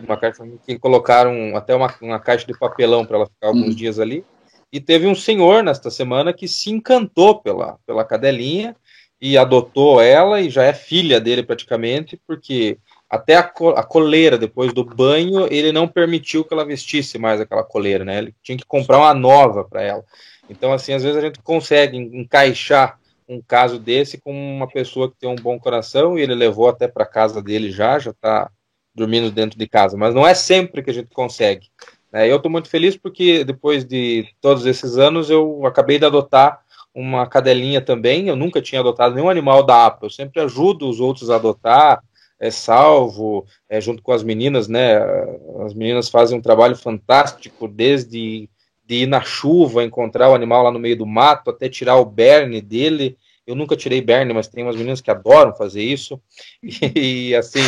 uma cachorrinha que colocaram até uma caixa de papelão para ela ficar alguns dias ali, e teve um senhor nesta semana que se encantou pela cadelinha e adotou ela, e já é filha dele praticamente, porque até a coleira, depois do banho, ele não permitiu que ela vestisse mais aquela coleira, né? Ele tinha que comprar uma nova para ela. Então, assim, às vezes a gente consegue encaixar um caso desse com uma pessoa que tem um bom coração, e ele levou até para casa dele já está dormindo dentro de casa. Mas não é sempre que a gente consegue. Eu estou muito feliz porque depois de todos esses anos eu acabei de adotar uma cadelinha também. Eu nunca tinha adotado nenhum animal da APA. Eu sempre ajudo os outros a adotar, salvo, junto com as meninas, né? As meninas fazem um trabalho fantástico, desde de ir na chuva, encontrar o animal lá no meio do mato, até tirar o berne dele. Eu nunca tirei berne, mas tem umas meninas que adoram fazer isso. E assim,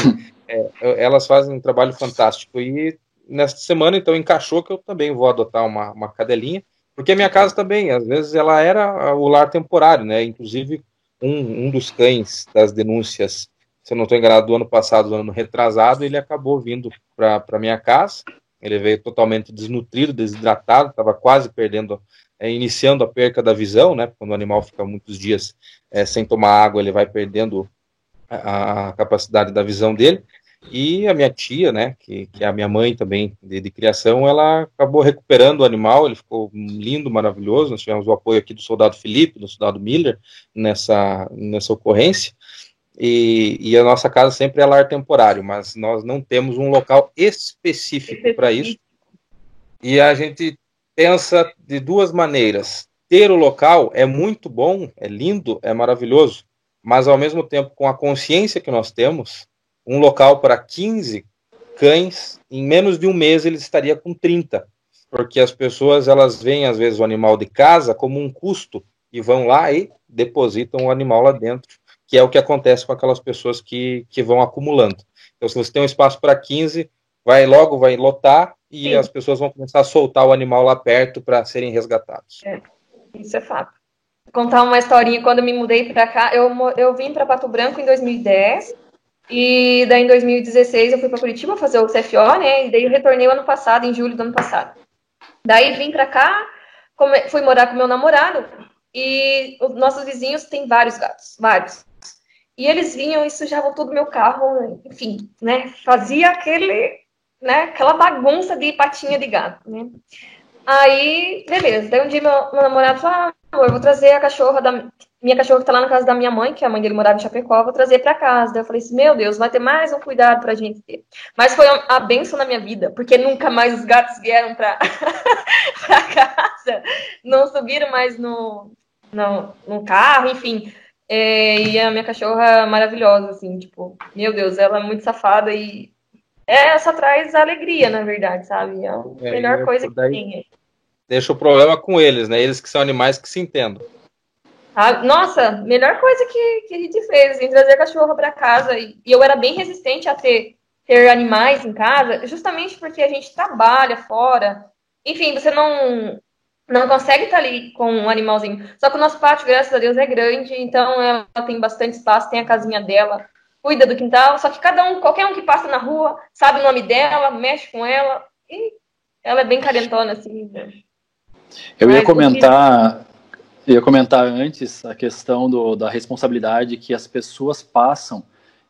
elas fazem um trabalho fantástico. E nesta semana, então, encaixou que eu também vou adotar uma cadelinha, porque a minha casa também, às vezes, ela era o lar temporário, né? Inclusive, um dos cães das denúncias, se eu não estou enganado, do ano passado, do ano retrasado, ele acabou vindo para minha casa. Ele veio totalmente desnutrido, desidratado, estava quase perdendo, iniciando a perca da visão, né? Quando o animal fica muitos dias sem tomar água, ele vai perdendo a capacidade da visão dele. E a minha tia, né, que é a minha mãe também de criação, ela acabou recuperando o animal, ele ficou lindo, maravilhoso. Nós tivemos o apoio aqui do soldado Felipe, do soldado Miller, nessa ocorrência. E a nossa casa sempre é lar temporário, mas nós não temos um local específico para isso. E a gente pensa de duas maneiras. Ter o local é muito bom, é lindo, é maravilhoso, mas ao mesmo tempo, com a consciência que nós temos, um local para 15 cães, em menos de um mês ele estaria com 30, porque as pessoas, elas veem às vezes o animal de casa como um custo e vão lá e depositam o animal lá dentro, que é o que acontece com aquelas pessoas que vão acumulando. Então, se você tem um espaço para 15, vai lotar e Sim. As pessoas vão começar a soltar o animal lá perto para serem resgatados. Isso é fato. Vou contar uma historinha. Quando eu me mudei para cá, eu vim para Pato Branco em 2010 e daí em 2016 eu fui para Curitiba fazer o CFO, né? E daí eu retornei o ano passado, em julho do ano passado. Daí vim para cá, fui morar com meu namorado e os nossos vizinhos têm vários gatos, vários. E eles vinham e sujavam todo o meu carro, enfim, né? Fazia aquela bagunça de patinha de gato, né? Aí, beleza. Daí um dia meu namorado falou, amor, eu vou trazer a cachorra minha cachorra que tá lá na casa da minha mãe, que a mãe dele morava em Chapecó, eu vou trazer pra casa. Daí eu falei assim, meu Deus, vai ter mais um cuidado pra gente ter. Mas foi a bênção na minha vida, porque nunca mais os gatos vieram pra casa, não subiram mais no carro, enfim. E a minha cachorra maravilhosa, assim, tipo, meu Deus, ela é muito safada e só traz alegria, na verdade, sabe? É a melhor coisa que tem. Deixa o problema com eles, né? Eles que são animais que se entendam. Nossa, melhor coisa que a gente fez, em trazer a cachorra para casa. E eu era bem resistente a ter animais em casa, justamente porque a gente trabalha fora. Enfim, você não consegue estar ali com um animalzinho. Só que o nosso pátio, graças a Deus, é grande, então ela tem bastante espaço, tem a casinha dela, cuida do quintal, só que qualquer um que passa na rua sabe o nome dela, mexe com ela, e ela é bem carentona, assim. Eu ia comentar antes a questão da responsabilidade que as pessoas passam.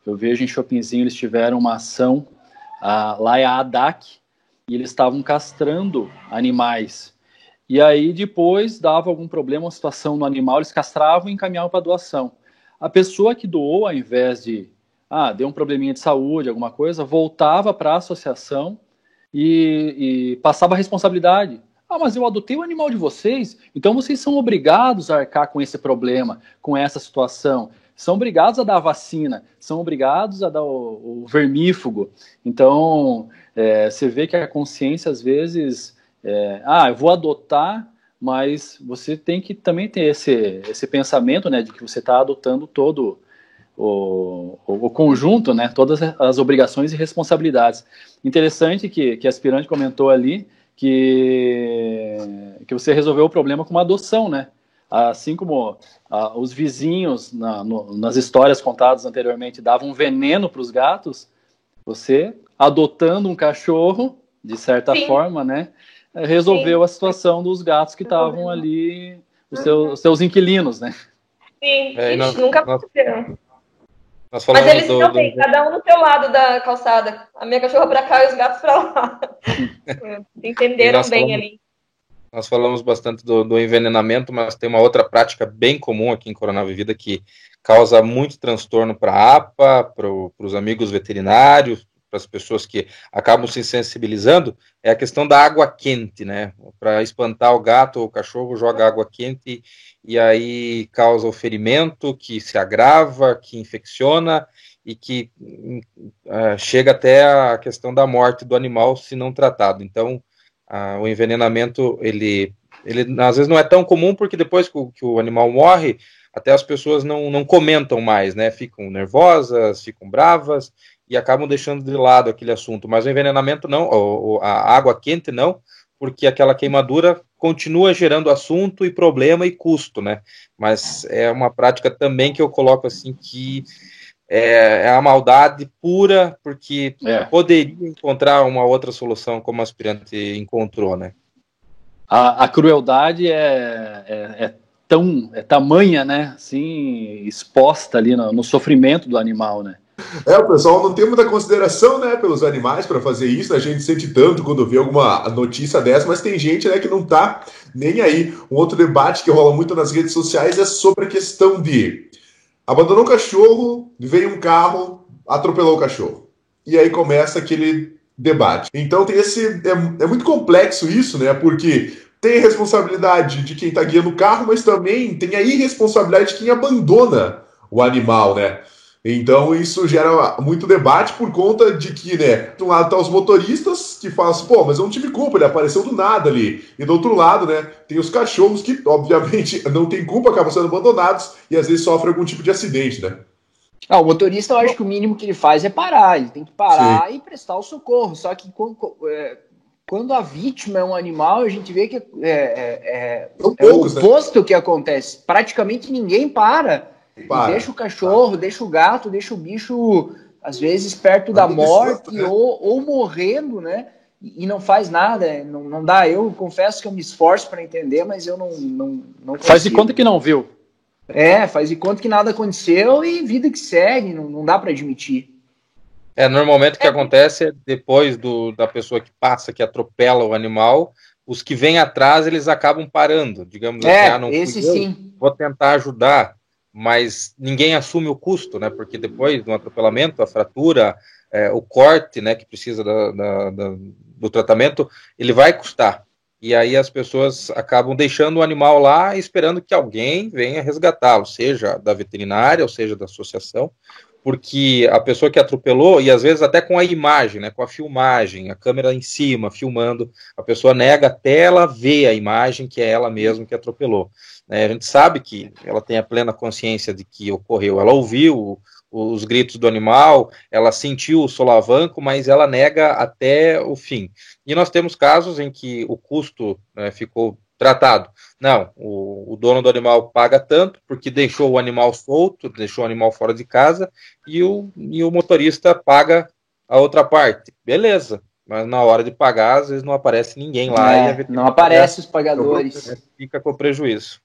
Eu vejo em Chopinzinho, eles tiveram uma ação, lá é a ADAC, e eles estavam castrando animais. E aí depois dava algum problema, uma situação no animal, eles castravam e encaminhavam para doação. A pessoa que doou, ao invés de deu um probleminha de saúde, alguma coisa, voltava para a associação e passava a responsabilidade. Mas eu adotei o animal de vocês, então vocês são obrigados a arcar com esse problema, com essa situação. São obrigados a dar a vacina, são obrigados a dar o vermífugo. Então, você vê que a consciência, às vezes, eu vou adotar, mas você tem que também ter esse pensamento, né, de que você está adotando todo o conjunto, né, todas as obrigações e responsabilidades. Interessante que a aspirante comentou ali que você resolveu o problema com uma adoção, né? Assim como os vizinhos nas histórias contadas anteriormente davam veneno para os gatos, você adotando um cachorro, de certa Sim. forma, né, resolveu Sim. a situação dos gatos que estavam ali, os seus inquilinos, né? Sim, nunca aconteceu. Mas eles estão bem, cada um no seu lado da calçada. A minha cachorra para cá e os gatos para lá. Entenderam bem ali. Nós falamos bastante do envenenamento, mas tem uma outra prática bem comum aqui em Coronel Vivida que causa muito transtorno para a APA, para os amigos veterinários, para as pessoas que acabam se sensibilizando, é a questão da água quente, né? Para espantar o gato ou o cachorro, joga água quente e aí causa o ferimento que se agrava, que infecciona e que chega até a questão da morte do animal se não tratado. Então, o envenenamento, ele às vezes não é tão comum, porque depois que o animal morre, até as pessoas não comentam mais, né? Ficam nervosas, ficam bravas e acabam deixando de lado aquele assunto. Mas o envenenamento não, a água quente não, porque aquela queimadura continua gerando assunto e problema e custo, né? Mas é uma prática também que eu coloco assim que é a maldade pura, porque poderia encontrar uma outra solução como a aspirante encontrou, né? A crueldade é tamanha, né? Assim, exposta ali no sofrimento do animal, né? O pessoal não tem muita consideração, né, pelos animais para fazer isso. A gente sente tanto quando vê alguma notícia dessa, mas tem gente, né, que não tá nem aí. Um outro debate que rola muito nas redes sociais é sobre a questão de abandonou o cachorro, veio um carro, atropelou o cachorro. E aí começa aquele debate. Então tem esse é muito complexo isso, né? Porque tem a responsabilidade de quem está guiando o carro, mas também tem a irresponsabilidade de quem abandona o animal, né? Então isso gera muito debate por conta de que, né, de um lado tá os motoristas que falam assim, pô, mas eu não tive culpa, ele apareceu do nada ali. E do outro lado, né, tem os cachorros que, obviamente, não tem culpa, acabam sendo abandonados e às vezes sofrem algum tipo de acidente, né? O motorista, eu acho que o mínimo que ele faz é parar, ele tem que parar e prestar o socorro. Só que quando a vítima é um animal, a gente vê que é o oposto que acontece. Praticamente ninguém para. E deixa o cachorro, deixa o gato, deixa o bicho, às vezes, perto da morte, né? ou morrendo, né? E não faz nada, não dá. Eu confesso que eu me esforço para entender, mas eu não consigo. Faz de conta que não viu. Faz de conta que nada aconteceu e vida que segue, não dá para admitir. Normalmente o que acontece é depois da pessoa que passa, que atropela o animal, os que vêm atrás, eles acabam parando, digamos assim, não esse sim. Vou tentar ajudar, mas ninguém assume o custo, né? Porque depois do atropelamento, a fratura, o corte, né, que precisa do tratamento, ele vai custar. E aí as pessoas acabam deixando o animal lá, esperando que alguém venha resgatá-lo, seja da veterinária, ou seja da associação, porque a pessoa que atropelou, e às vezes até com a imagem, né, com a filmagem, a câmera em cima, filmando, a pessoa nega até ela ver a imagem que é ela mesma que atropelou. A gente sabe que ela tem a plena consciência de que ocorreu, ela ouviu os gritos do animal, ela sentiu o solavanco, mas ela nega até o fim. E nós temos casos em que o custo, né, ficou tratado. Não, o dono do animal paga tanto porque deixou o animal solto, deixou o animal fora de casa, e o motorista paga a outra parte. Beleza, mas na hora de pagar, às vezes não aparece ninguém lá. E não aparece os pagadores. Fica com prejuízo.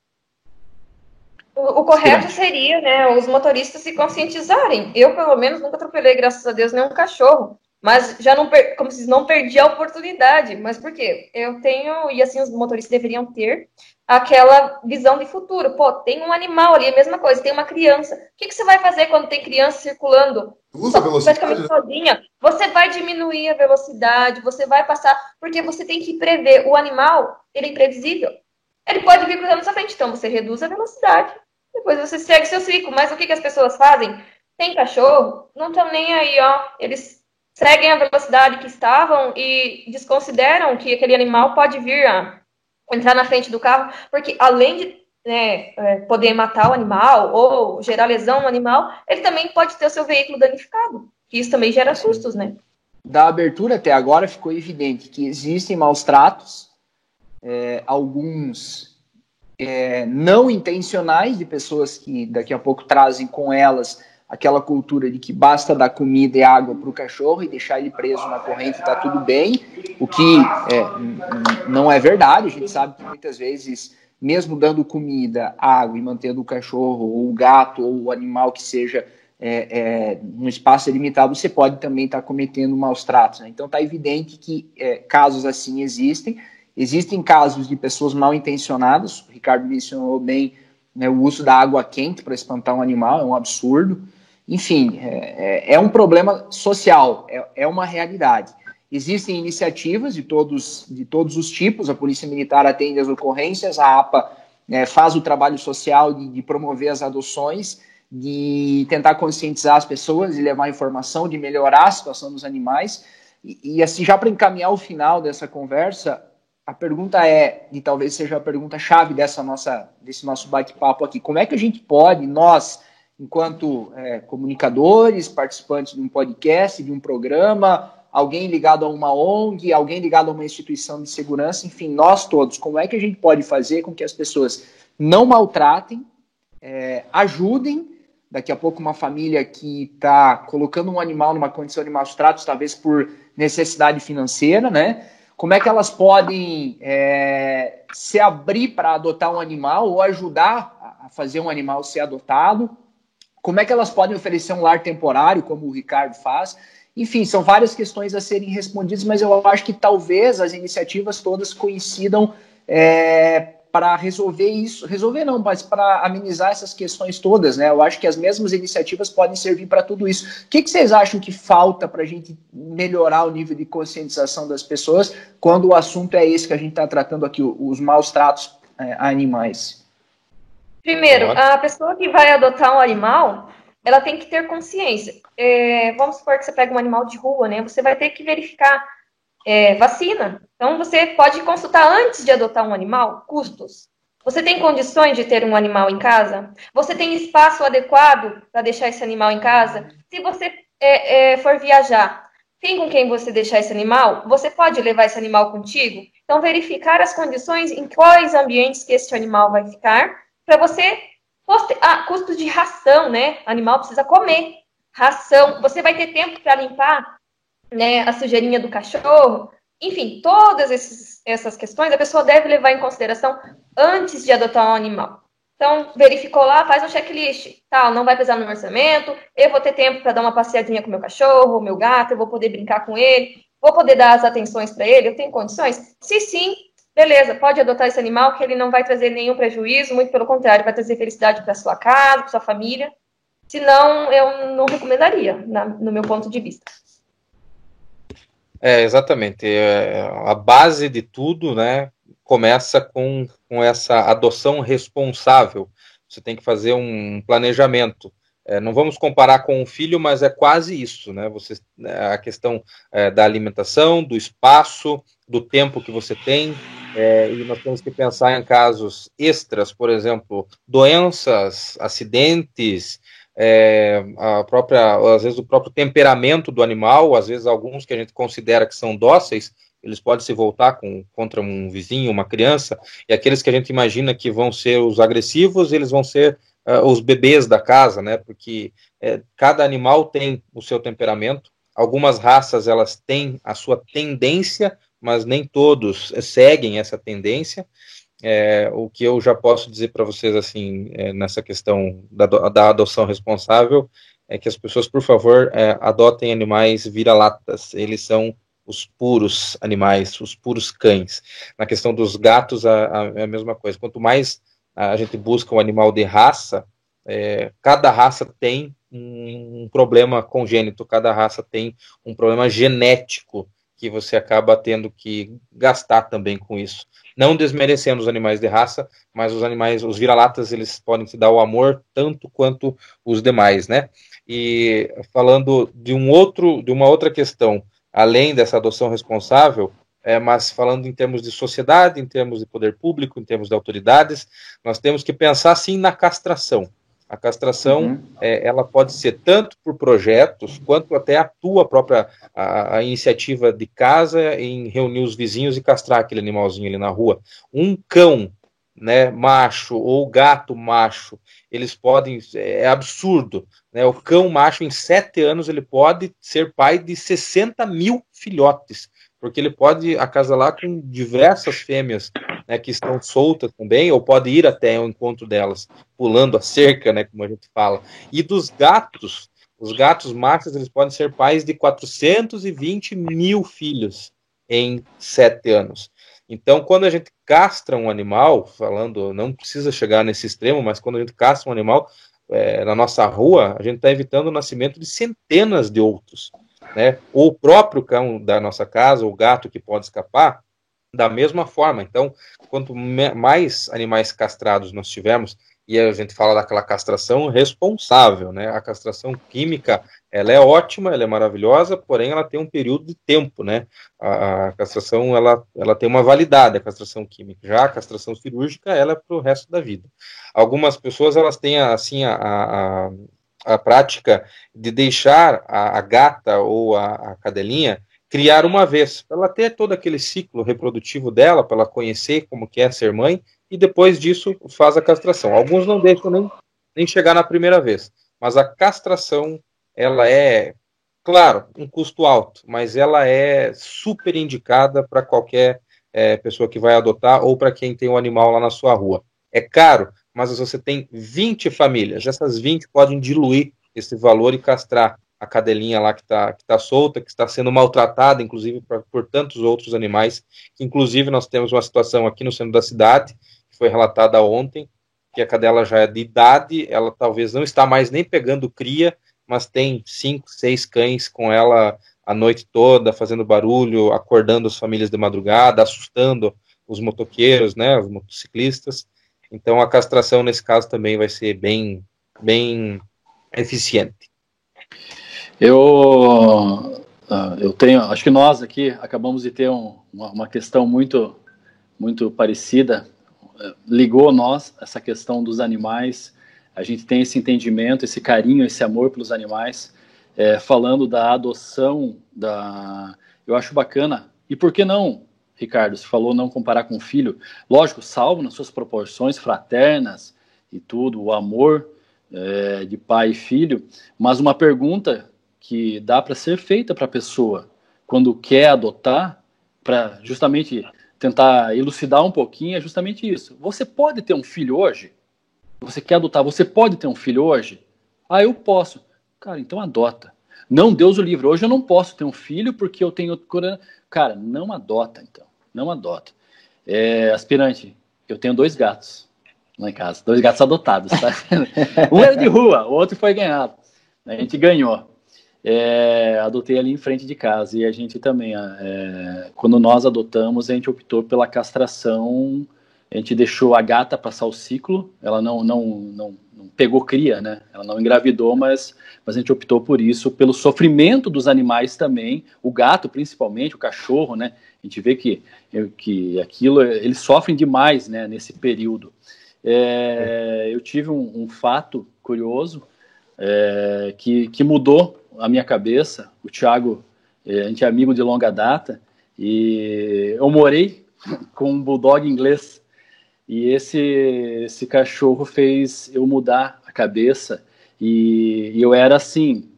O correto seria, né, os motoristas se conscientizarem. Eu, pelo menos, nunca atropelei, graças a Deus, nenhum cachorro. Mas já como se diz, não perdi a oportunidade. Mas por quê? Eu tenho, e assim os motoristas deveriam ter, aquela visão de futuro. Pô, tem um animal ali, a mesma coisa, tem uma criança. O que você vai fazer quando tem criança circulando? Usa a velocidade. Praticamente sozinha. Você vai diminuir a velocidade, você vai passar, porque você tem que prever. O animal, ele é imprevisível. Ele pode vir cruzando na sua frente, então você reduz a velocidade. Depois você segue seu ciclo. Mas o que as pessoas fazem? Tem cachorro, não estão nem aí, ó. Eles seguem a velocidade que estavam e desconsideram que aquele animal pode vir a entrar na frente do carro, porque além de poder matar o animal ou gerar lesão no animal, ele também pode ter o seu veículo danificado. Que isso também gera sustos, né? Da abertura até agora ficou evidente que existem maus tratos, alguns não intencionais, de pessoas que daqui a pouco trazem com elas aquela cultura de que basta dar comida e água para o cachorro e deixar ele preso na corrente e está tudo bem, o que não é verdade. A gente sabe que muitas vezes, mesmo dando comida, água e mantendo o cachorro ou o gato ou o animal que seja num espaço limitado, você pode também estar cometendo maus tratos, né? Então está evidente que casos assim existem. Existem casos de pessoas mal intencionadas, o Ricardo mencionou bem, né, o uso da água quente para espantar um animal, é um absurdo. Enfim, é um problema social, é uma realidade. Existem iniciativas de todos os tipos, a Polícia Militar atende as ocorrências, a APA faz o trabalho social de promover as adoções, de tentar conscientizar as pessoas, de levar informação, de melhorar a situação dos animais. E assim, já para encaminhar o final dessa conversa, a pergunta e talvez seja a pergunta-chave desse nosso bate-papo aqui, como é que a gente pode, nós, enquanto comunicadores, participantes de um podcast, de um programa, alguém ligado a uma ONG, alguém ligado a uma instituição de segurança, enfim, nós todos, como é que a gente pode fazer com que as pessoas não maltratem, ajudem, daqui a pouco uma família que está colocando um animal numa condição de maus tratos, talvez por necessidade financeira, né? Como é que elas podem se abrir para adotar um animal ou ajudar a fazer um animal ser adotado? como é que elas podem oferecer um lar temporário, como o Ricardo faz. Enfim, são várias questões a serem respondidas, mas eu acho que talvez as iniciativas todas coincidam para resolver isso, resolver não, mas para amenizar essas questões todas, né? Eu acho que as mesmas iniciativas podem servir para tudo isso. O que vocês acham que falta para a gente melhorar o nível de conscientização das pessoas quando o assunto é esse que a gente está tratando aqui, os maus tratos a animais? Primeiro, a pessoa que vai adotar um animal, ela tem que ter consciência. Vamos supor que você pega um animal de rua, né? Você vai ter que verificar vacina. Então, você pode consultar antes de adotar um animal, custos. Você tem condições de ter um animal em casa? Você tem espaço adequado para deixar esse animal em casa? Se você for viajar, tem com quem você deixar esse animal? Você pode levar esse animal contigo? Então, verificar as condições em quais ambientes que esse animal vai ficar, para você... custos de ração, né? O animal precisa comer. Ração. Você vai ter tempo para limpar, né, a sujeirinha do cachorro. Enfim, todas essas questões a pessoa deve levar em consideração antes de adotar um animal. Então, verificou lá, faz um checklist. Tá, não vai pesar no meu orçamento, eu vou ter tempo para dar uma passeadinha com o meu cachorro, o meu gato, eu vou poder brincar com ele, vou poder dar as atenções para ele, eu tenho condições? Se sim, beleza, pode adotar esse animal, que ele não vai trazer nenhum prejuízo, muito pelo contrário, vai trazer felicidade para sua casa, para sua família. Senão, eu não recomendaria, no meu ponto de vista. Exatamente. A base de tudo, né, começa com essa adoção responsável. Você tem que fazer um planejamento. Não vamos comparar com um filho, mas é quase isso, né? A questão da alimentação, do espaço, do tempo que você tem, e nós temos que pensar em casos extras, por exemplo, doenças, acidentes, às vezes o próprio temperamento do animal, às vezes alguns que a gente considera que são dóceis, eles podem se voltar contra um vizinho, uma criança, e aqueles que a gente imagina que vão ser os agressivos, eles vão ser os bebês da casa, né? Porque cada animal tem o seu temperamento. Algumas raças elas têm a sua tendência, mas nem todos seguem essa tendência. O que eu já posso dizer para vocês assim nessa questão da adoção responsável é que as pessoas, por favor, adotem animais vira-latas. Eles são os puros animais, os puros cães. Na questão dos gatos, a mesma coisa. Quanto mais a gente busca um animal de raça, cada raça tem um problema congênito, cada raça tem um problema genético que você acaba tendo que gastar também com isso. Não desmerecendo os animais de raça, mas os vira-latas, eles podem te dar o amor tanto quanto os demais, né? E falando de uma outra questão, além dessa adoção responsável, mas falando em termos de sociedade, em termos de poder público, em termos de autoridades, nós temos que pensar, sim, na castração. A castração, ela pode ser tanto por projetos, quanto até a tua própria a iniciativa de casa em reunir os vizinhos e castrar aquele animalzinho ali na rua. Um cão, né, macho ou gato macho, eles podem, é absurdo, né? O cão macho em 7 anos ele pode ser pai de 60 mil filhotes, porque ele pode acasalar com diversas fêmeas, né, que estão soltas também, ou pode ir até o encontro delas, pulando a cerca, né, como a gente fala. E dos gatos, os gatos machos, eles podem ser pais de 420 mil filhos em 7 anos. Então, quando a gente castra um animal, falando, não precisa chegar nesse extremo, mas quando a gente castra um animal na nossa rua, a gente está evitando o nascimento de centenas de outros, né? Ou o próprio cão da nossa casa, o gato que pode escapar, da mesma forma. Então, quanto mais animais castrados nós tivermos, e a gente fala daquela castração responsável, né? A castração química, ela é ótima, ela é maravilhosa, porém ela tem um período de tempo, né? A castração, ela tem uma validade, a castração química. Já a castração cirúrgica, ela é para o resto da vida. Algumas pessoas, elas têm, assim, a prática de deixar a gata ou a cadelinha criar uma vez, para ela ter todo aquele ciclo reprodutivo dela, para ela conhecer como que é ser mãe, e depois disso faz a castração. Alguns não deixam nem chegar na primeira vez, mas a castração, ela é, claro, um custo alto, mas ela é super indicada para qualquer pessoa que vai adotar ou para quem tem um animal lá na sua rua. É caro? mas você tem 20 famílias. Essas 20 podem diluir esse valor e castrar a cadelinha lá que tá solta, que está sendo maltratada, inclusive por tantos outros animais, que inclusive nós temos uma situação aqui no centro da cidade, que foi relatada ontem, que a cadela já é de idade, ela talvez não está mais nem pegando cria, mas tem 5, 6 cães com ela a noite toda, fazendo barulho, acordando as famílias de madrugada, assustando os motoqueiros, né, os motociclistas. Então a castração nesse caso também vai ser bem eficiente. Eu tenho, acho que nós aqui acabamos de ter uma questão muito parecida, ligou nós, essa questão dos animais, a gente tem esse entendimento, esse carinho, esse amor pelos animais, falando da adoção, eu acho bacana, e por que não, Ricardo, você falou não comparar com o filho, lógico, salvo nas suas proporções fraternas e tudo, o amor de pai e filho, mas uma pergunta que dá para ser feita para a pessoa quando quer adotar, para justamente tentar elucidar um pouquinho, é justamente isso. Você pode ter um filho hoje? Você quer adotar, você pode ter um filho hoje? Ah, eu posso. Cara, então adota. Não, Deus o livre. Hoje eu não posso ter um filho porque eu tenho... Cara, não adota, então. Não adota. Aspirante, eu tenho 2 gatos lá em casa. 2 gatos adotados, tá? Um era de rua, o outro foi ganhado. A gente ganhou. Adotei ali em frente de casa. E a gente também, quando nós adotamos, a gente optou pela castração. A gente deixou a gata passar o ciclo. Ela não pegou cria, né? Ela não engravidou, mas a gente optou por isso, pelo sofrimento dos animais também. O gato, principalmente, o cachorro, né? A gente vê que aquilo, eles sofrem demais, né, nesse período. Eu tive um fato curioso que mudou a minha cabeça. O Thiago, a gente é amigo de longa data, e eu morei com um bulldog inglês, e esse cachorro fez eu mudar a cabeça, e eu era assim,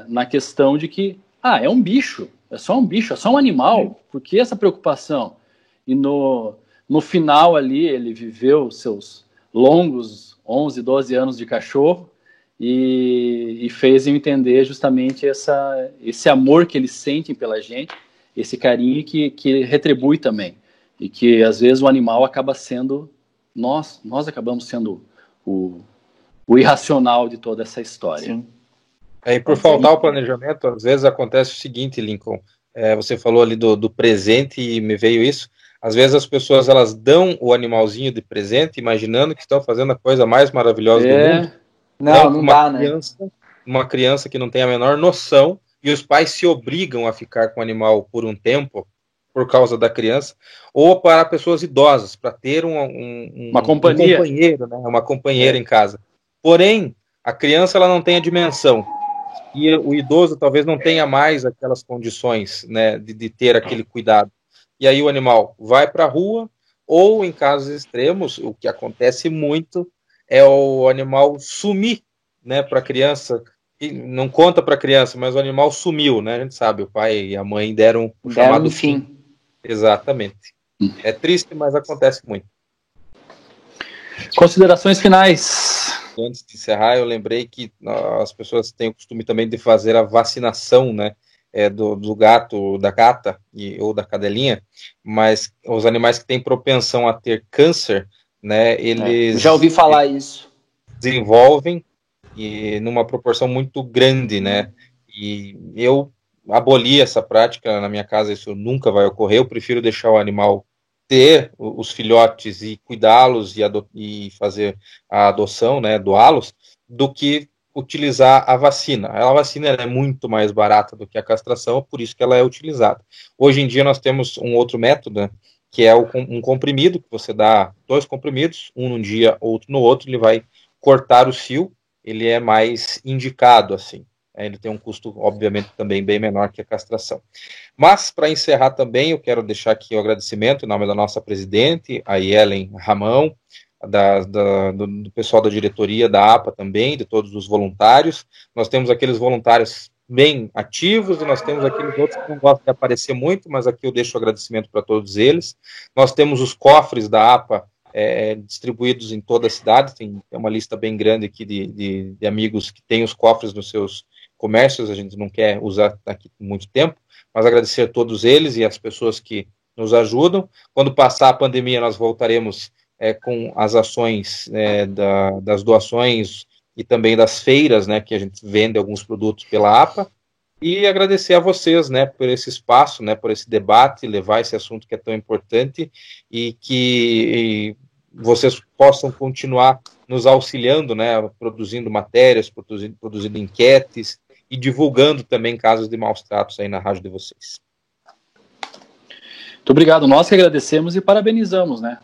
na questão de que, é um bicho, é só um bicho, é só um animal, por que essa preocupação? E no final ali, ele viveu seus longos 11, 12 anos de cachorro, e fez eu entender justamente esse amor que eles sentem pela gente, esse carinho que retribui também, e que às vezes o animal acaba sendo, nós acabamos sendo o irracional de toda essa história. Sim. E por faltar o planejamento, às vezes acontece o seguinte, Lincoln, você falou ali do presente e me veio isso. Às vezes as pessoas elas dão o animalzinho de presente imaginando que estão fazendo a coisa mais maravilhosa do mundo. Não dá, né? Uma criança que não tem a menor noção, e os pais se obrigam a ficar com o animal por um tempo por causa da criança, ou para pessoas idosas, para ter uma companhia. Um companheiro, né? Uma companheira em casa. Porém, a criança ela não tem a dimensão, e o idoso talvez não tenha mais aquelas condições, né, de ter aquele cuidado. E aí o animal vai para a rua, ou em casos extremos, o que acontece muito é o animal sumir, né, para a criança, e não conta para a criança, mas o animal sumiu, né, a gente sabe, o pai e a mãe deram o chamado fim. Exatamente. É triste, mas acontece muito. Considerações finais. Antes de encerrar, eu lembrei que as pessoas têm o costume também de fazer a vacinação, né, do gato, da gata ou da cadelinha, mas os animais que têm propensão a ter câncer, né, eles... Já ouvi falar isso. Desenvolvem e numa proporção muito grande, né, e eu aboli essa prática na minha casa, isso nunca vai ocorrer, eu prefiro deixar o animal ter os filhotes e cuidá-los e fazer a adoção, né, doá-los, do que utilizar a vacina. A vacina é muito mais barata do que a castração, por isso que ela é utilizada. Hoje em dia nós temos um outro método, né, que é um comprimido, que você dá 2 comprimidos, um num dia, outro no outro, ele vai cortar o cio, ele é mais indicado, assim. Ele tem um custo, obviamente, também bem menor que a castração. Mas, para encerrar também, eu quero deixar aqui o agradecimento em nome da nossa presidente, a Yellen Ramão, do pessoal da diretoria da APA também, de todos os voluntários. Nós temos aqueles voluntários bem ativos e nós temos aqueles outros que não gostam de aparecer muito, mas aqui eu deixo o agradecimento para todos eles. Nós temos os cofres da APA distribuídos em toda a cidade. Tem uma lista bem grande aqui de amigos que têm os cofres nos seus comércios. A gente não quer usar aqui muito tempo, mas agradecer a todos eles e as pessoas que nos ajudam. Quando passar a pandemia, nós voltaremos com as ações das doações e também das feiras, né, que a gente vende alguns produtos pela APA, e agradecer a vocês, né, por esse espaço, né, por esse debate, levar esse assunto que é tão importante, e que vocês possam continuar nos auxiliando, né, produzindo matérias, produzindo enquetes e divulgando também casos de maus tratos aí na rádio de vocês. Muito obrigado, nós que agradecemos e parabenizamos, né,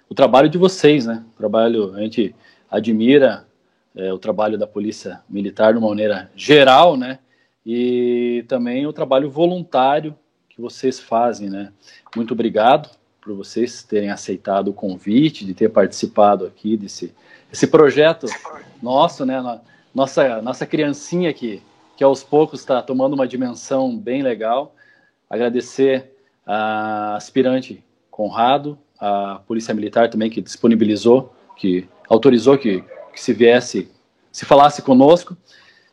o trabalho de vocês, né, a gente admira o trabalho da Polícia Militar de uma maneira geral, né, e também o trabalho voluntário que vocês fazem, né. Muito obrigado por vocês terem aceitado o convite, de ter participado aqui desse projeto nosso, né, nossa criancinha que aos poucos está tomando uma dimensão bem legal. Agradecer a aspirante Conrado, a Polícia Militar também, que disponibilizou, que autorizou que se falasse conosco,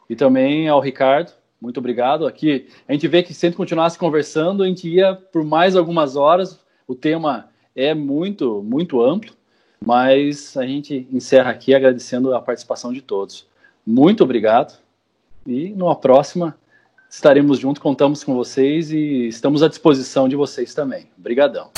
e também ao Ricardo, muito obrigado. Aqui a gente vê que se a gente continuasse conversando, a gente ia por mais algumas horas, o tema é muito, muito amplo, mas a gente encerra aqui agradecendo a participação de todos. Muito obrigado, e numa próxima estaremos juntos, contamos com vocês e estamos à disposição de vocês também. Obrigadão.